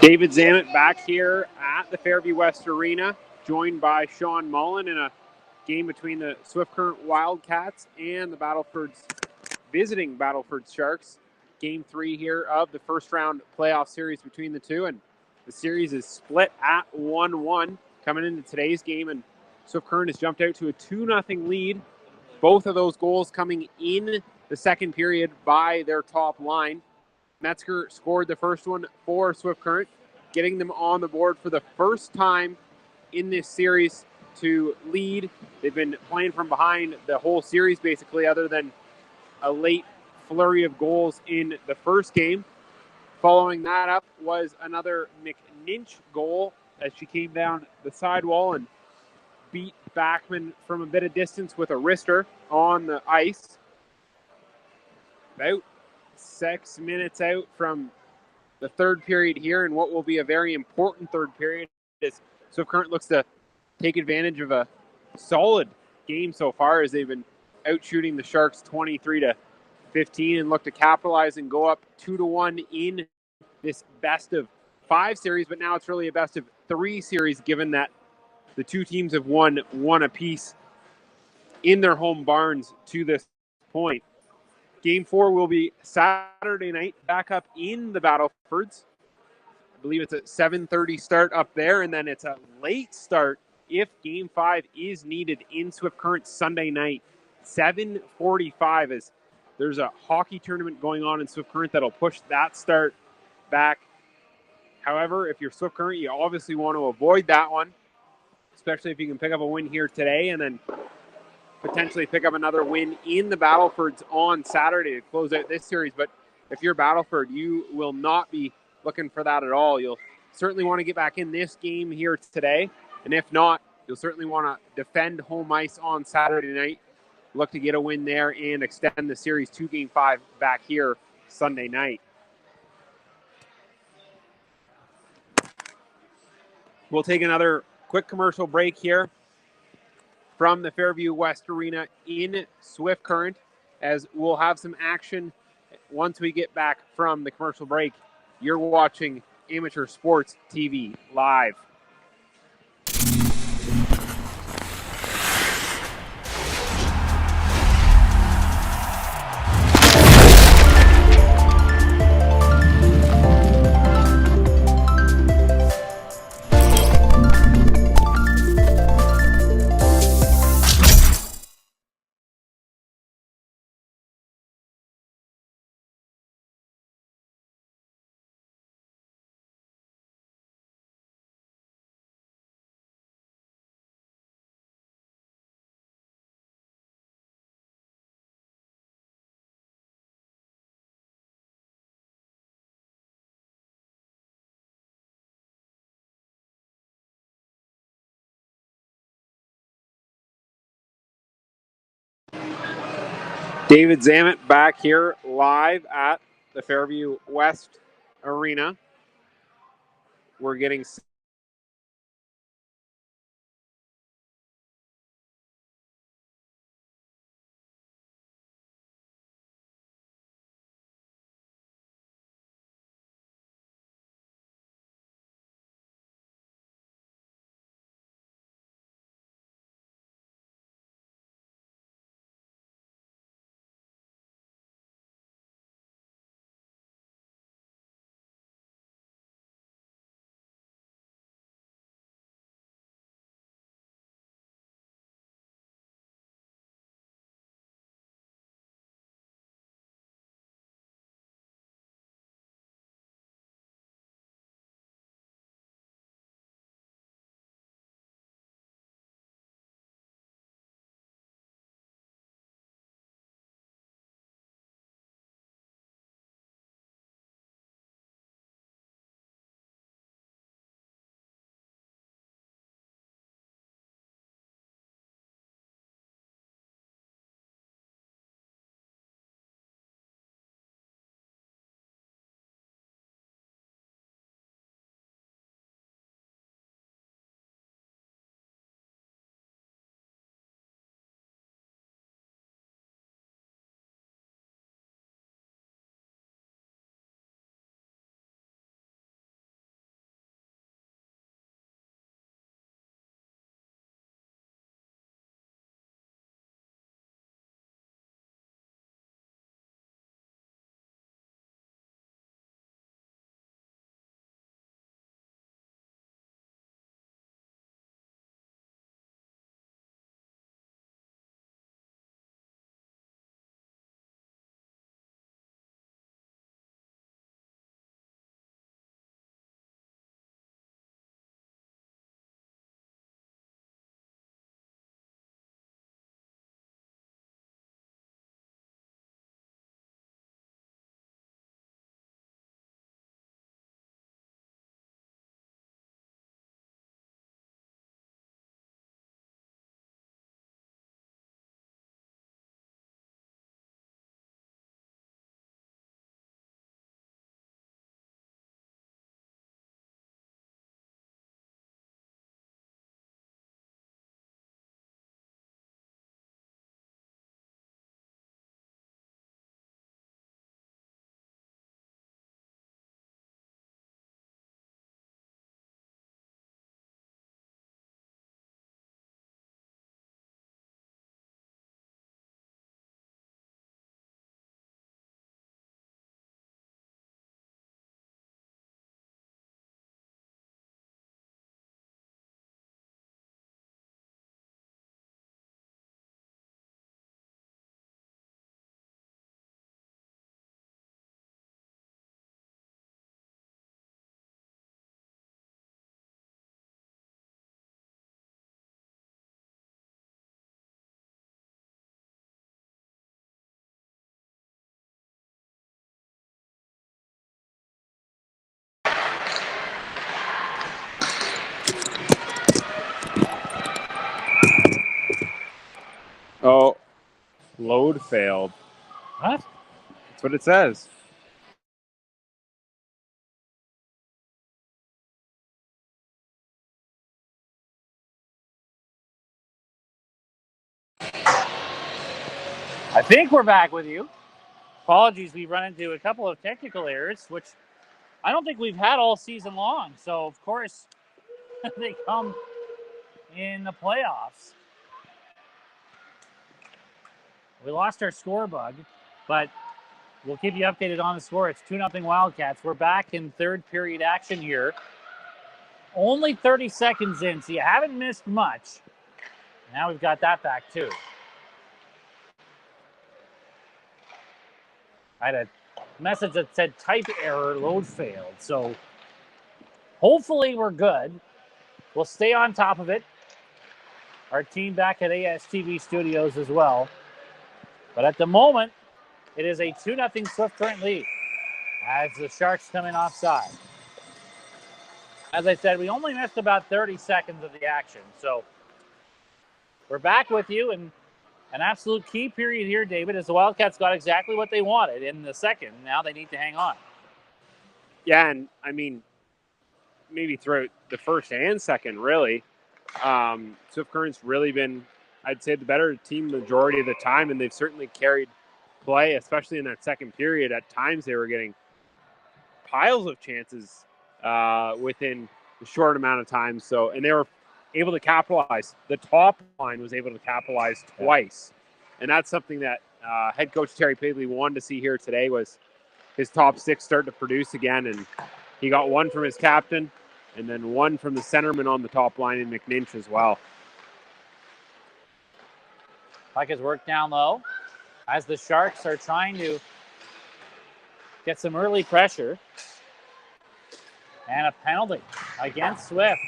David Zammit back here at the Fairview West Arena, joined by Sean Mullen in a game between the Swift Current Wildcats and the visiting Battlefords Sharks. Game 3 here of the first round playoff series between the two. And The series is split at 1-1 coming into today's game, and Swift Current has jumped out to a 2-0 lead. Both of those goals coming in the second period by their top line. Metzger scored the first one for Swift Current, getting them on the board for the first time in this series to lead. They've been playing from behind the whole series, basically, other than a late flurry of goals in the first game. Following that up was another McNinch goal as she came down the sidewall and beat Backman from a bit of distance with a wrister on the ice. About 6 minutes out from the third period here, and what will be a very important third period is Swift Current looks to take advantage of a solid game so far as they've been out shooting the Sharks 23-15 and look to capitalize and go up 2-1 in this best of 5 series, but now it's really a best of 3 series given that the two teams have won one apiece in their home barns to this point. Game 4 will be Saturday night, back up in the Battlefords. I believe it's a 7:30 start up there, and then it's a late start if Game 5 is needed in Swift Current Sunday night, 7:45, as there's a hockey tournament going on in Swift Current that'll push that start back. However, if you're Swift Current, you obviously want to avoid that one, especially if you can pick up a win here today and then potentially pick up another win in the Battlefords on Saturday to close out this series. But if you're Battleford, you will not be looking for that at all. You'll certainly want to get back in this game here today. And if not, you'll certainly want to defend home ice on Saturday night. Look to get a win there and extend the series to Game 5 back here Sunday night. We'll take another quick commercial break here from the Fairview West Arena in Swift Current, as we'll have some action once we get back from the commercial break. You're watching Amateur Sports TV live. David Zammit back here live at the Fairview West Arena. We're getting Load failed. What? That's what it says. I think we're back with you. Apologies, we've run into a couple of technical errors, which I don't think we've had all season long. So, of course, they come in the playoffs. We lost our score bug, but we'll keep you updated on the score. It's 2-0 Wildcats. We're back in third period action here. Only 30 seconds in, so you haven't missed much. Now we've got that back, too. I had a message that said type error, load failed. So hopefully we're good. We'll stay on top of it. Our team back at ASTV Studios as well. But at the moment, it is a 2-0 Swift Current lead as the Sharks come in offside. As I said, we only missed about 30 seconds of the action. So we're back with you, and an absolute key period here, David, as the Wildcats got exactly what they wanted in the second. Now they need to hang on. Yeah, and I mean, maybe throughout the first and second, really. Swift Current's really been, I'd say, the better team majority of the time, and they've certainly carried play, especially in that second period. At times they were getting piles of chances within a short amount of time. So, and they were able to capitalize. The top line was able to capitalize twice. And that's something that head coach Terry Paisley wanted to see here today, was his top six start to produce again. And he got one from his captain and then one from the centerman on the top line in McNinch as well. Puck is worked down low as the Sharks are trying to get some early pressure. And a penalty against Swift.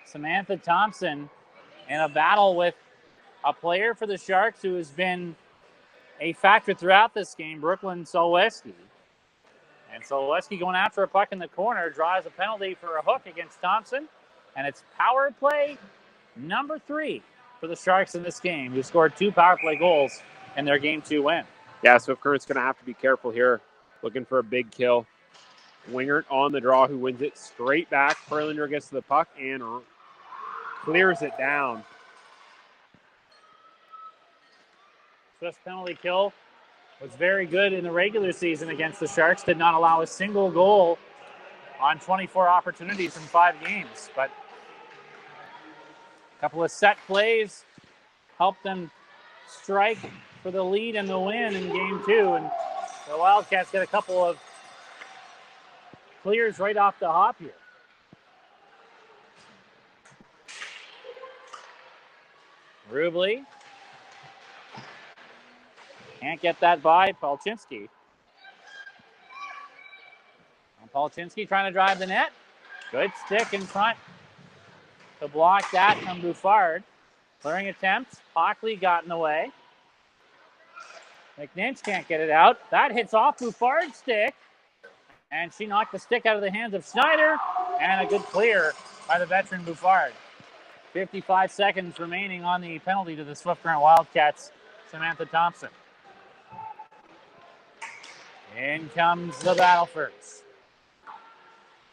Samantha Thompson in a battle with a player for the Sharks who has been a factor throughout this game, Brooklyn Solweski. And Solweski going after a puck in the corner, draws a penalty for a hook against Thompson. And it's power play number 3 for the Sharks in this game, who scored 2 power play goals in their Game 2 win. Yeah, Swift Current's going to have to be careful here, looking for a big kill. Wingert on the draw, who wins it straight back. Perlinger gets to the puck and clears it down. Swift's penalty kill was very good in the regular season against the Sharks. Did not allow a single goal on 24 opportunities in 5 games. But a couple of set plays helped them strike for the lead and the win in Game 2. And the Wildcats get a couple of clears right off the hop here. Rubley can't get that by Palczynski. Palczynski trying to drive the net. Good stick in front to block that from Bouffard. Clearing attempts. Hockley got in the way. McNinch can't get it out. That hits off Bouffard's stick. And she knocked the stick out of the hands of Schneider. And a good clear by the veteran Bouffard. 55 seconds remaining on the penalty to the Swift Current Wildcats, Samantha Thompson. In comes the Battlefords.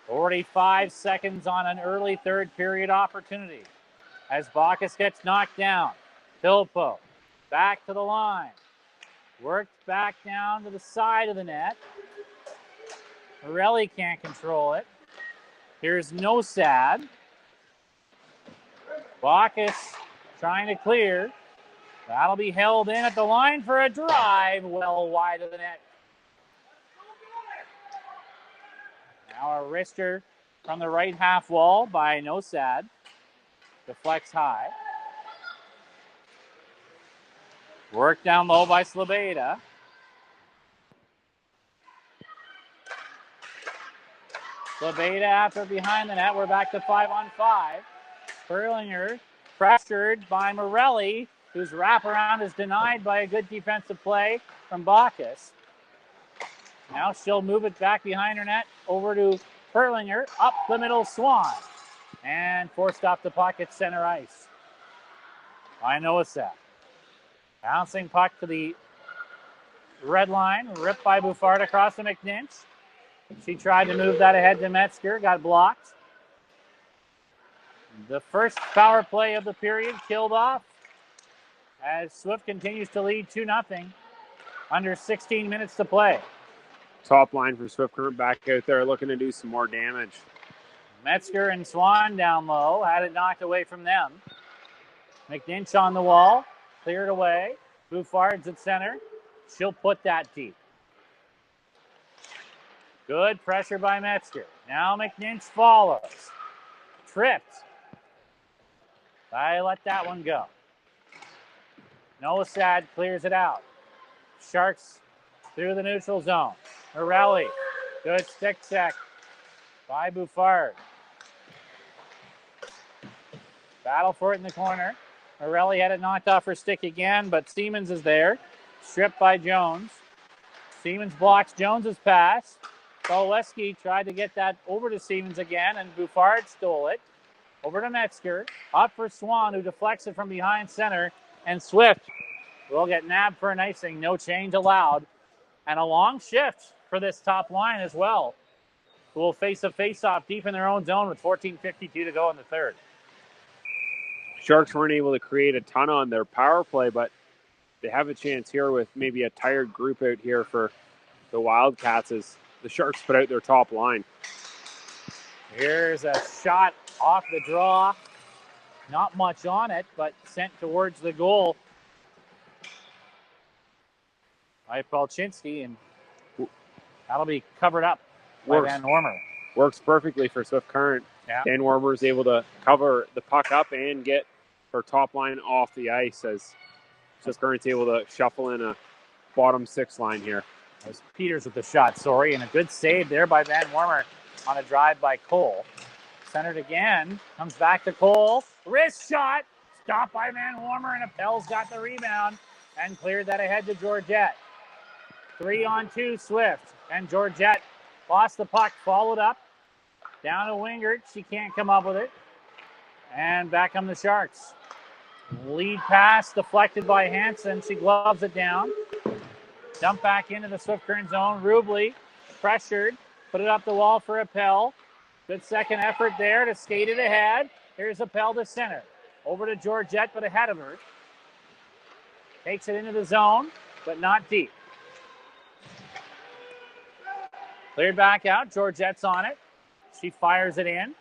45 seconds on an early third period opportunity. As Bacchus gets knocked down. Filippo back to the line. Worked back down to the side of the net. Morelli can't control it. Here's Nosad. Bacchus trying to clear. That'll be held in at the line for a drive well wide of the net. Now a wrister from the right half wall by Nosad. Deflects high. Worked down low by Slabeda. Slabeda after behind the net. We're back to 5-on-5. Perlinger pressured by Morelli, whose wraparound is denied by a good defensive play from Bacchus. Now she'll move it back behind her net over to Perlinger, up the middle, Swan. And forced off the puck at center ice. I know it's that. Bouncing puck to the red line, ripped by Buffard across to McNinch. She tried to move that ahead to Metzger, got blocked. The first power play of the period killed off as Swift continues to lead 2-0. Under 16 minutes to play. Top line for Swift Current back out there looking to do some more damage. Metzger and Swan down low, had it knocked away from them. McNinch on the wall, cleared away. Buffard's at center. She'll put that deep. Good pressure by Metzger. Now McNinch follows. Tripped. I let that one go. Nosad clears it out. Sharks through the neutral zone. Morelli. Good stick check by Buffard. Battle for it in the corner. Morelli had it knocked off her stick again, but Siemens is there. Stripped by Jones. Siemens blocks Jones's pass. Soleski tried to get that over to Siemens again, and Buffard stole it. Over to Metzger. Up for Swan, who deflects it from behind center. And Swift will get nabbed for an icing. No change allowed. And a long shift for this top line as well, who will face a face-off deep in their own zone with 14:52 to go in the third. Sharks weren't able to create a ton on their power play, but they have a chance here with maybe a tired group out here for the Wildcats as the Sharks put out their top line. Here's a shot off the draw. Not much on it, but sent towards the goal by Palczynski, and that'll be covered up by Van Wormer. Works perfectly for Swift Current. Yeah. Van Wormer is able to cover the puck up and get her top line off the ice as Swift Current's able to shuffle in a bottom six line here. That was Peters with the shot, and a good save there by Van Wormer on a drive by Cole. Centered again, comes back to Cole. Wrist shot, stopped by Van Wormer, and Appel's got the rebound and cleared that ahead to Georgette. 3-on-2 Swift, and Georgette lost the puck, followed up. Down to Wingert, she can't come up with it. And back come the Sharks. Lead pass deflected by Hansen, she gloves it down. Dump back into the Swift Current zone. Rubley pressured, put it up the wall for Appel. Good second effort there to skate it ahead. Here's Appel to center. Over to Georgette, but ahead of her. Takes it into the zone, but not deep. Cleared back out. Georgette's on it. She fires it in.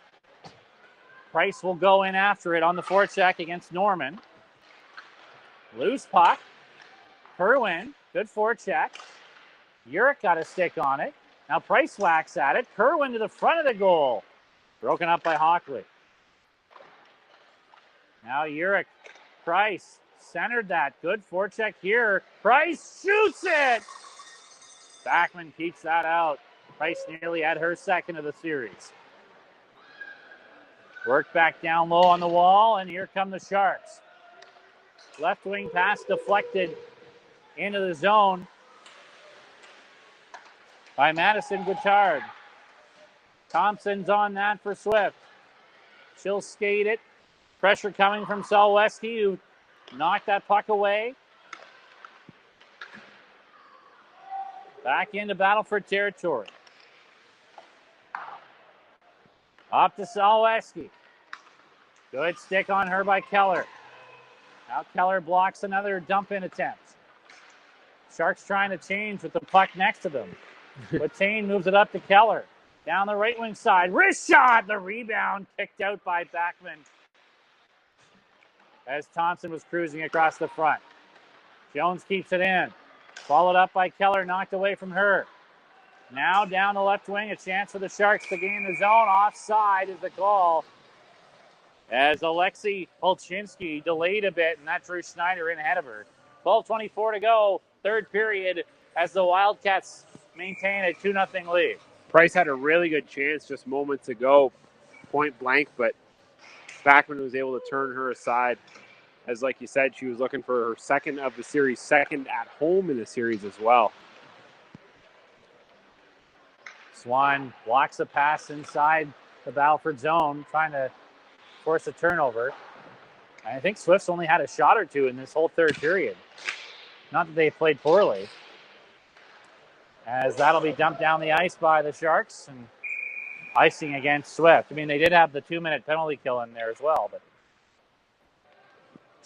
Price will go in after it on the forecheck against Norman. Loose puck. Kerwin, good forecheck. Urich got a stick on it. Now Price whacks at it. Kerwin to the front of the goal. Broken up by Hockley. Now Urich. Price centered that. Good forecheck here. Price shoots it. Backman keeps that out. Price nearly had her second of the series. Work back down low on the wall, and here come the Sharks. Left wing pass deflected into the zone by Madison Guittard. Thompson's on that for Swift. She'll skate it. Pressure coming from Soleski, who knocked that puck away. Back into Battleford territory. Up to Soleski. Good stick on her by Keller. Now Keller blocks another dump-in attempt. Sharks trying to change with the puck next to them. Latane moves it up to Keller. Down the right wing side. Wrist shot! The rebound kicked out by Backman as Thompson was cruising across the front. Jones keeps it in. Followed up by Keller, knocked away from her. Now down the left wing, a chance for the Sharks to gain the zone. Offside is the call. As Alexei Palczynski delayed a bit, and that drew Schneider in ahead of her. 12:24 to go, third period, as the Wildcats maintain a 2-0 lead. Price had a really good chance just moments ago, point blank, but Backman was able to turn her aside. As like you said, she was looking for her second of the series, second at home in the series as well. Swan blocks a pass inside the Battleford zone, trying to force a turnover. I think Swift's only had a shot or two in this whole third period. Not that they played poorly. As that'll be dumped down the ice by the Sharks and icing against Swift. I mean, they did have the 2-minute penalty kill in there as well, but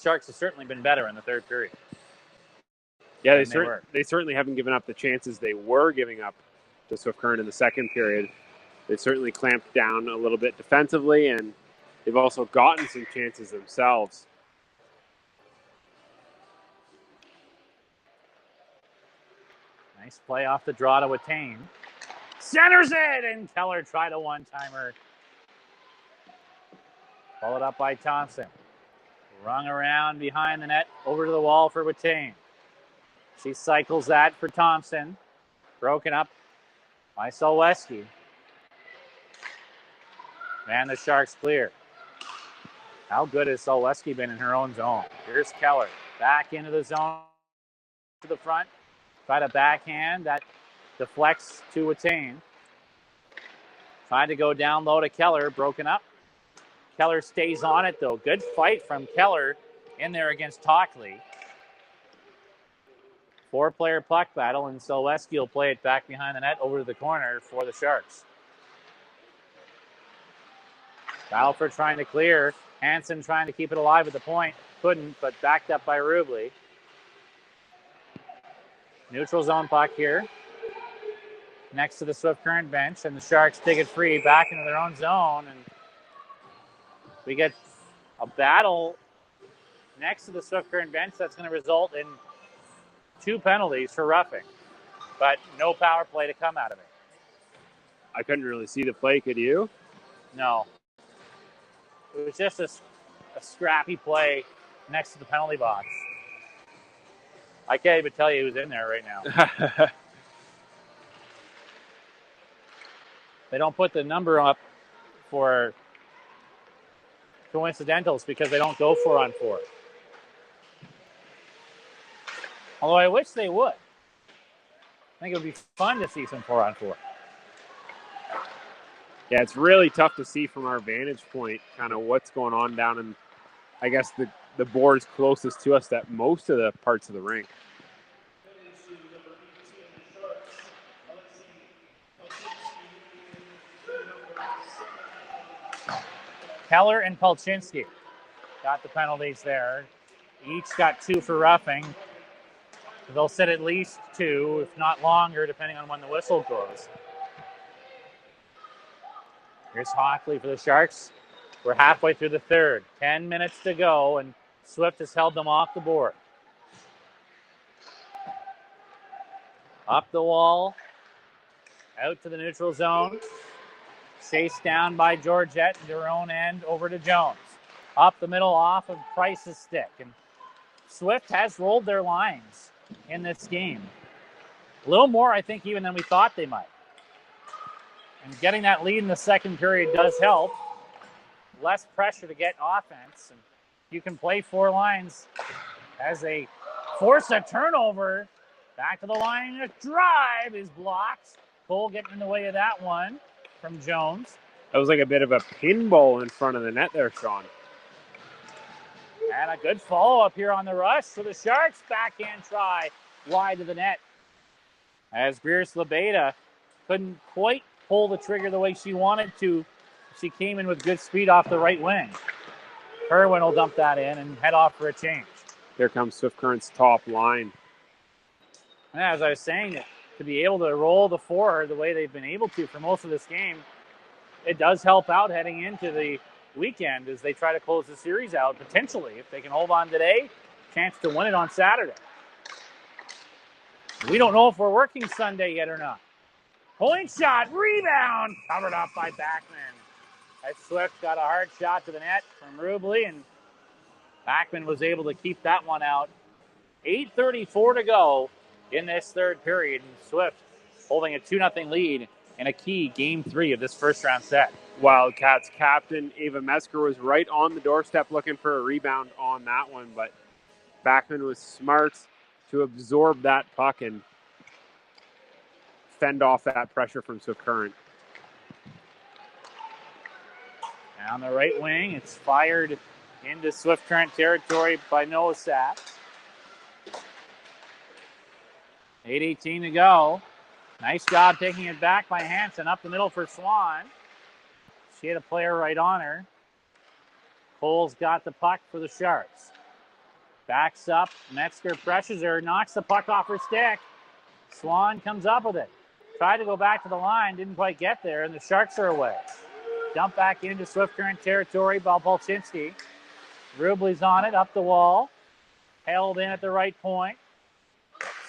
Sharks have certainly been better in the third period. Yeah, they certainly haven't given up the chances they were giving up to Swift Current in the second period. They certainly clamped down a little bit defensively, and they've also gotten some chances themselves. Nice play off the draw to Watane. Centers it, and Keller tried a one-timer. Followed up by Thompson. Rung around behind the net, over to the wall for Watane. She cycles that for Thompson. Broken up by Solweski. And the Sharks clear. How good has Solweski been in her own zone? Here's Keller. Back into the zone to the front. Try to backhand. That deflects to Watane. Tried to go down low to Keller. Broken up. Keller stays on it, though. Good fight from Keller in there against Tockley. 4-player puck battle, and Solweski will play it back behind the net over to the corner for the Sharks. Battleford trying to clear. Hansen trying to keep it alive at the point. Couldn't, but backed up by Rubley. Neutral zone puck here. Next to the Swift Current bench, and the Sharks dig it free back into their own zone, and we get a battle next to the Swift Current bench that's going to result in 2 penalties for roughing, but no power play to come out of it. I couldn't really see the play, could you? No. It was just a scrappy play next to the penalty box. I can't even tell you who's in there right now. They don't put the number up for coincidentals because they don't go 4-on-4. Although I wish they would. I think it would be fun to see some 4-on-4. Yeah, it's really tough to see from our vantage point kind of what's going on down in, I guess, the boards closest to us at most of the parts of the rink. Keller and Palczynski got the penalties there. Each got 2 for roughing. They'll sit at least 2, if not longer, depending on when the whistle goes. Here's Hockley for the Sharks. We're halfway through the third. 10 minutes to go, and Swift has held them off the board. Up the wall. Out to the neutral zone. Chased down by Georgette to her own end, over to Jones. Up the middle off of Price's stick. And Swift has rolled their lines in this game. A little more, I think, even than we thought they might. And getting that lead in the second period does help. Less pressure to get offense. And you can play 4 lines as they force a turnover. Back to the line. A drive is blocked. Cole getting in the way of that one from Jones. That was like a bit of a pinball in front of the net there, Sean. And a good follow-up here on the rush for the Sharks. Backhand try wide to the net. As Greers Lebeda couldn't quite pull the trigger the way she wanted to. She came in with good speed off the right wing. Kerwin will dump that in and head off for a change. Here comes Swift Current's top line. And as I was saying, to be able to roll the forward the way they've been able to for most of this game, it does help out heading into the weekend as they try to close the series out, potentially. If they can hold on today, chance to win it on Saturday. We don't know if we're working Sunday yet or not. Point shot, rebound, covered up by Backman. As Swift got a hard shot to the net from Rubley, and Backman was able to keep that one out. 8:34 to go in this third period, and Swift holding a 2-0 lead in a key Game 3 of this first-round set. Wildcats captain Ava Mesker was right on the doorstep looking for a rebound on that one, but Backman was smart to absorb that puck and fend off that pressure from Swift Current. Down the right wing, it's fired into Swift Current territory by Noah Sapp. 8:18 to go. Nice job taking it back by Hansen. Up the middle for Swan. She had a player right on her. Cole's got the puck for the Sharks. Backs up. Metzger pressures her. Knocks the puck off her stick. Swan comes up with it. Tried to go back to the line. Didn't quite get there. And the Sharks are away. Dump back into Swift Current territory by Bolchinski. Rubley's on it. Up the wall. Held in at the right point.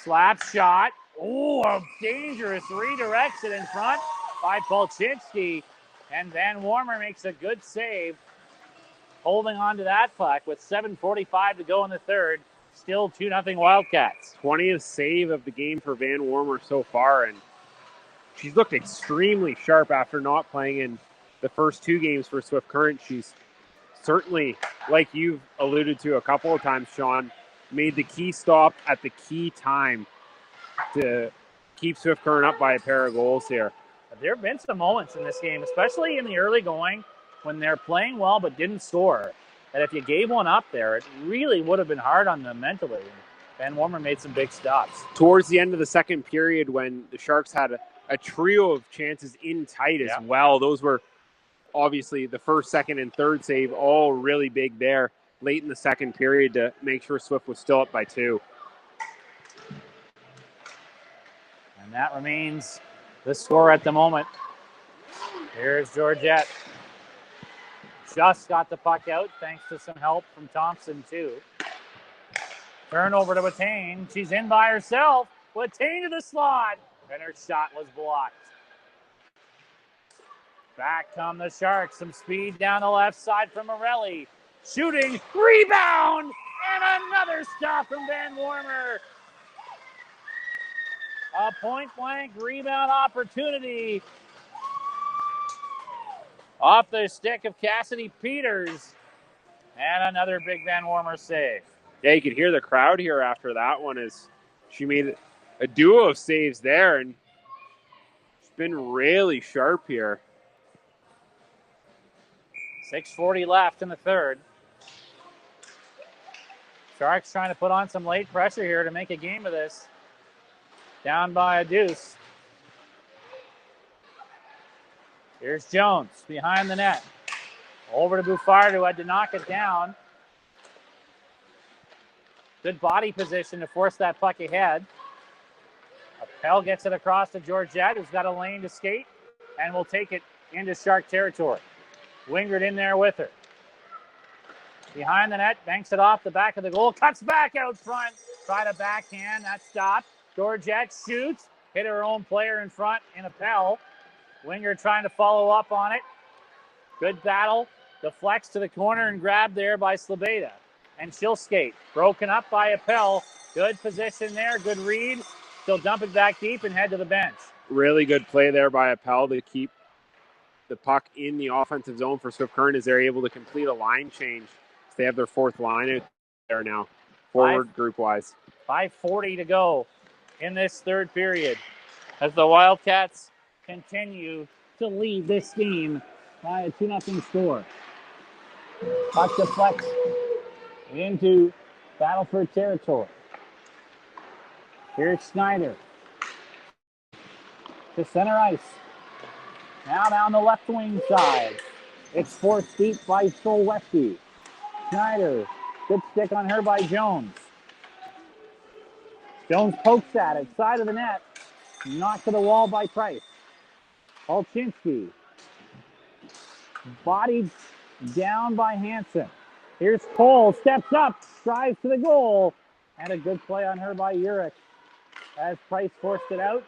Slap shot. Oh, a dangerous redirection in front by Bolchinski. And Van Warmer makes a good save, holding on to that puck with 7:45 to go in the third. Still 2-0 Wildcats. 20th save of the game for Van Warmer so far, and she's looked extremely sharp after not playing in the first two games for Swift Current. She's certainly, like you've alluded to a couple of times, Sean, made the key stop at the key time to keep Swift Current up by a pair of goals here. There have been some moments in this game, especially in the early going, when they're playing well but didn't score. And if you gave one up there, it really would have been hard on them mentally. Van Warmer made some big stops. Towards the end of the second period, when the Sharks had a trio of chances in tight as well, those were obviously the first, second, and third save, all really big there late in the second period to make sure Swift was still up by 2. And that remains the score at the moment. Here's Georgette. Just got the puck out thanks to some help from Thompson, too. Turnover to Watain. She's in by herself. Watain to the slot. And her shot was blocked. Back come the Sharks. Some speed down the left side from Morelli. Shooting. Rebound. And another stop from Van Warmer. A point-blank rebound opportunity off the stick of Cassidy Peters. And another big Van Warmer save. Yeah, you could hear the crowd here after that one as she made a duo of saves there, and she's been really sharp here. 6:40 left in the third. Sharks trying to put on some late pressure here to make a game of this. Down by a deuce. Here's Jones behind the net. Over to Buffard, who had to knock it down. Good body position to force that puck ahead. Appel gets it across to Georgette, who's got a lane to skate, and will take it into Shark territory. Wingard in there with her. Behind the net, banks it off the back of the goal, cuts back out front. Try to backhand, that stopped. Georgette shoots, hit her own player in front in Appel. Wingard trying to follow up on it. Good battle. Deflects to the corner and grabbed there by Slabeda. And she'll skate. Broken up by Appel. Good position there. Good read. She'll dump it back deep and head to the bench. Really good play there by Appel to keep the puck in the offensive zone for Swift Current as they're able to complete a line change. So they have their fourth line out there now, forward group-wise. 5:40 to go in this third period as the Wildcats continue to lead this game by a 2-0 score. Puck deflects into Battleford territory. Here's Snyder to center ice. Now down the left wing side. It's forced deep by Solweski. Snyder, good stick on her by Jones. Jones pokes at it, side of the net. Knocked to the wall by Price. Olchinski. Bodied down by Hansen. Here's Cole, steps up, drives to the goal. And a good play on her by Urich. As Price forced it out,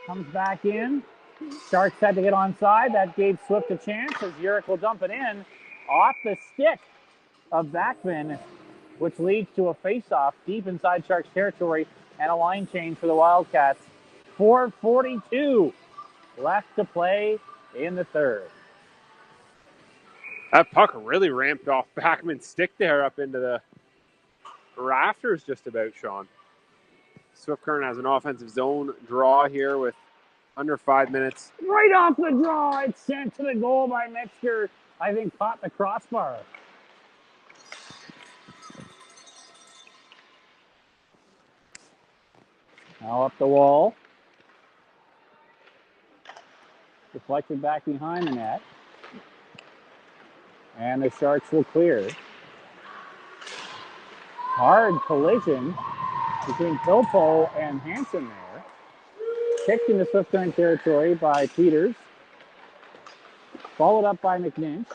comes back in. Sharks had to get onside. That gave Swift a chance as Urich will dump it in off the stick of Backman, which leads to a face-off deep inside Sharks territory and a line change for the Wildcats. 4:42 left to play in the third. That puck really ramped off Backman's stick there up into the rafters just about, Sean. Swift Current has an offensive zone draw here with under 5 minutes. Right off the draw, it's sent to the goal by Metzger. I think caught the crossbar. Now up the wall. Deflected back behind the net. And the Sharks will clear. Hard collision between Pilpo and Hansen there. Kicked into Swift Current territory by Peters. Followed up by McNinch.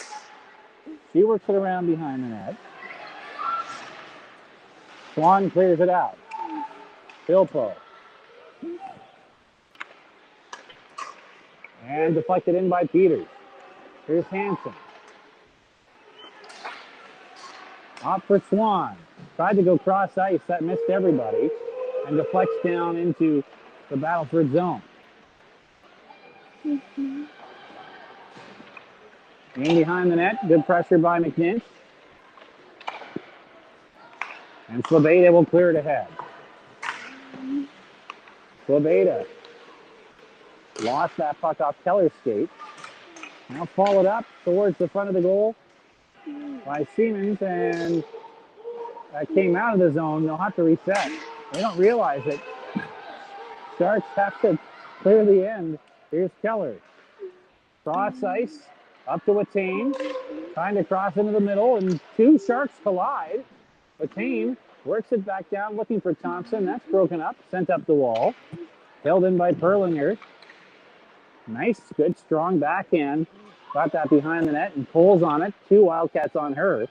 She works it around behind the net. Swan clears it out. Pilpo. And deflected in by Peters. Here's Hansen. Off for Swan. Tried to go cross ice. That missed everybody. And deflects down into the Battleford zone. In behind the net. Good pressure by McNinch. And Slabeda will clear it ahead. Slabeda lost that puck off Keller's skate. Now followed up towards the front of the goal by Siemens, and that came out of the zone. They'll have to reset. They don't realize it. Sharks have to clear the end. Here's Keller. Cross ice, up to Watane. Trying to cross into the middle, and two Sharks collide. Watane works it back down, looking for Thompson. That's broken up, sent up the wall. Held in by Perlinger. Nice, good, strong backhand. Got that behind the net, and Cole's on it. Two Wildcats on her.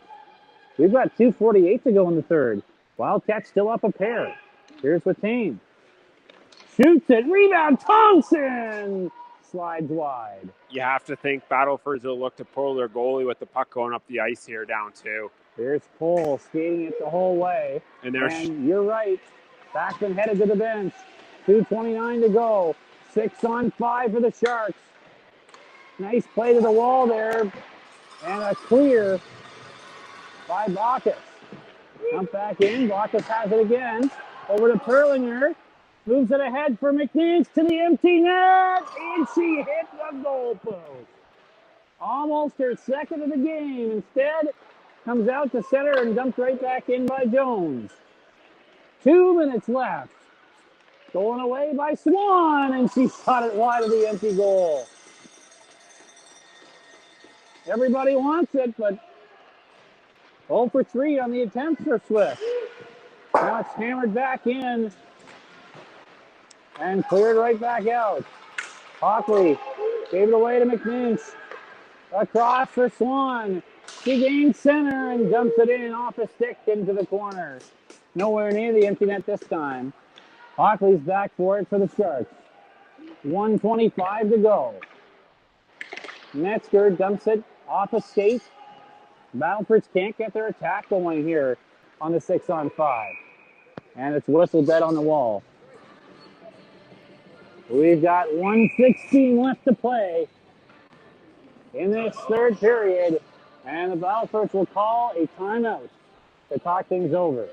We've got 2:48 to go in the third. Wildcats still up a pair. Here's Watane. Shoots it. Rebound. Thompson slides wide. You have to think Battlefords will look to pull their goalie with the puck going up the ice here, down two. Here's Cole skating it the whole way. And you're right. Backman headed to the bench. 2:29 to go. 6-on-5 for the Sharks. Nice play to the wall there. And a clear by Bacchus. Jump back in. Bacchus has it again. Over to Perlinger. Moves it ahead for McNeese to the empty net. And she hit the goalpost. Almost her second of the game. Instead, comes out to center and dumped right back in by Jones. 2 minutes left. Stolen away by Swan, and she shot it wide of the empty goal. Everybody wants it, but 0 for 3 on the attempt for Swift. Now it's hammered back in and cleared right back out. Hockley gave it away to McNinch. Across for Swan. She gains center and dumps it in off a stick into the corner. Nowhere near the empty net this time. Hockley's back for it for the Sharks. 1:25 to go. Metzger dumps it off a skate. Battlefords can't get their attack going here on the 6-on-5. And it's whistled dead on the wall. We've got 1:16 left to play in this third period. And the Battlefords will call a timeout to talk things over.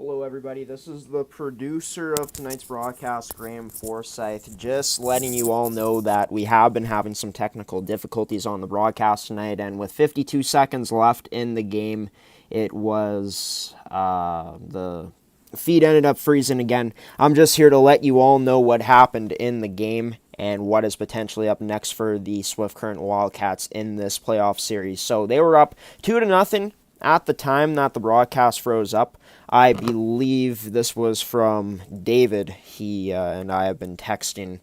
Hello, everybody. This is the producer of tonight's broadcast, Graham Forsyth. Just letting you all know that we have been having some technical difficulties on the broadcast tonight, and with 52 seconds left in the game, it was the feed ended up freezing again. I'm just here to let you all know what happened in the game and what is potentially up next for the Swift Current Wildcats in this playoff series. So they were up 2-0 at the time that the broadcast froze up. I believe this was from David. He and I have been texting.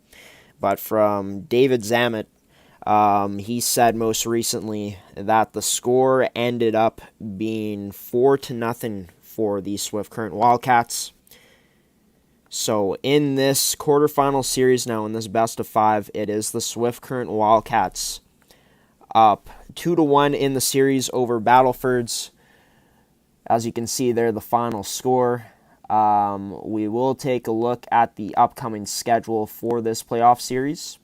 But from David Zamet, he said most recently that the score ended up being 4-0 for the Swift Current Wildcats. So in this quarterfinal series now, in this best of 5, it is the Swift Current Wildcats up 2-1 in the series over Battlefords. As you can see there, the final score. We will take a look at the upcoming schedule for this playoff series.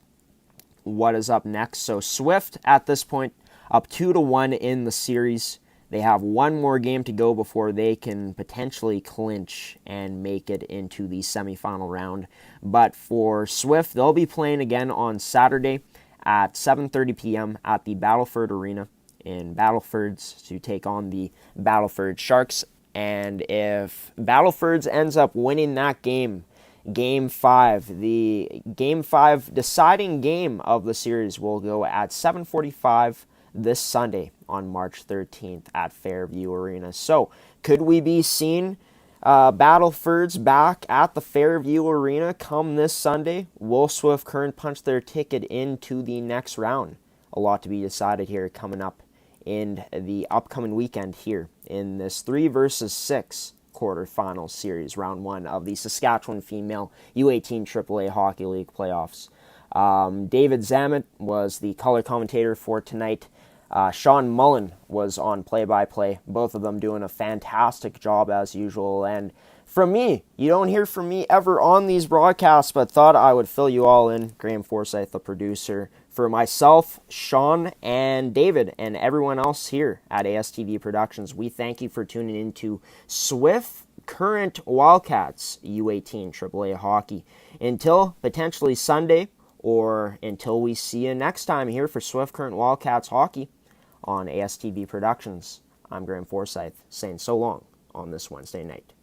What is up next? So Swift, at this point, up 2-1 in the series. They have one more game to go before they can potentially clinch and make it into the semifinal round. But for Swift, they'll be playing again on Saturday at 7:30 p.m. at the Battleford Arena in Battlefords to take on the Battlefords Sharks. And if Battlefords ends up winning that game, Game 5, the Game 5 deciding game of the series will go at 7:45 this Sunday on March 13th at Fairview Arena. So, could we be seeing Battlefords back at the Fairview Arena come this Sunday? Will Swift Current punch their ticket into the next round? A lot to be decided here coming up in the upcoming weekend here in this 3 versus 6 quarterfinal series, round 1 of the Saskatchewan Female U18 AAA Hockey League playoffs. David Zamet was the color commentator for tonight. Sean Mullen was on play-by-play. Both of them doing a fantastic job as usual. And from me, you don't hear from me ever on these broadcasts, but thought I would fill you all in. Graham Forsyth, the producer. For myself, Sean, and David, and everyone else here at ASTV Productions, we thank you for tuning in to Swift Current Wildcats U18 AAA Hockey. Until potentially Sunday, or until we see you next time here for Swift Current Wildcats Hockey on ASTV Productions, I'm Graham Forsyth, saying so long on this Wednesday night.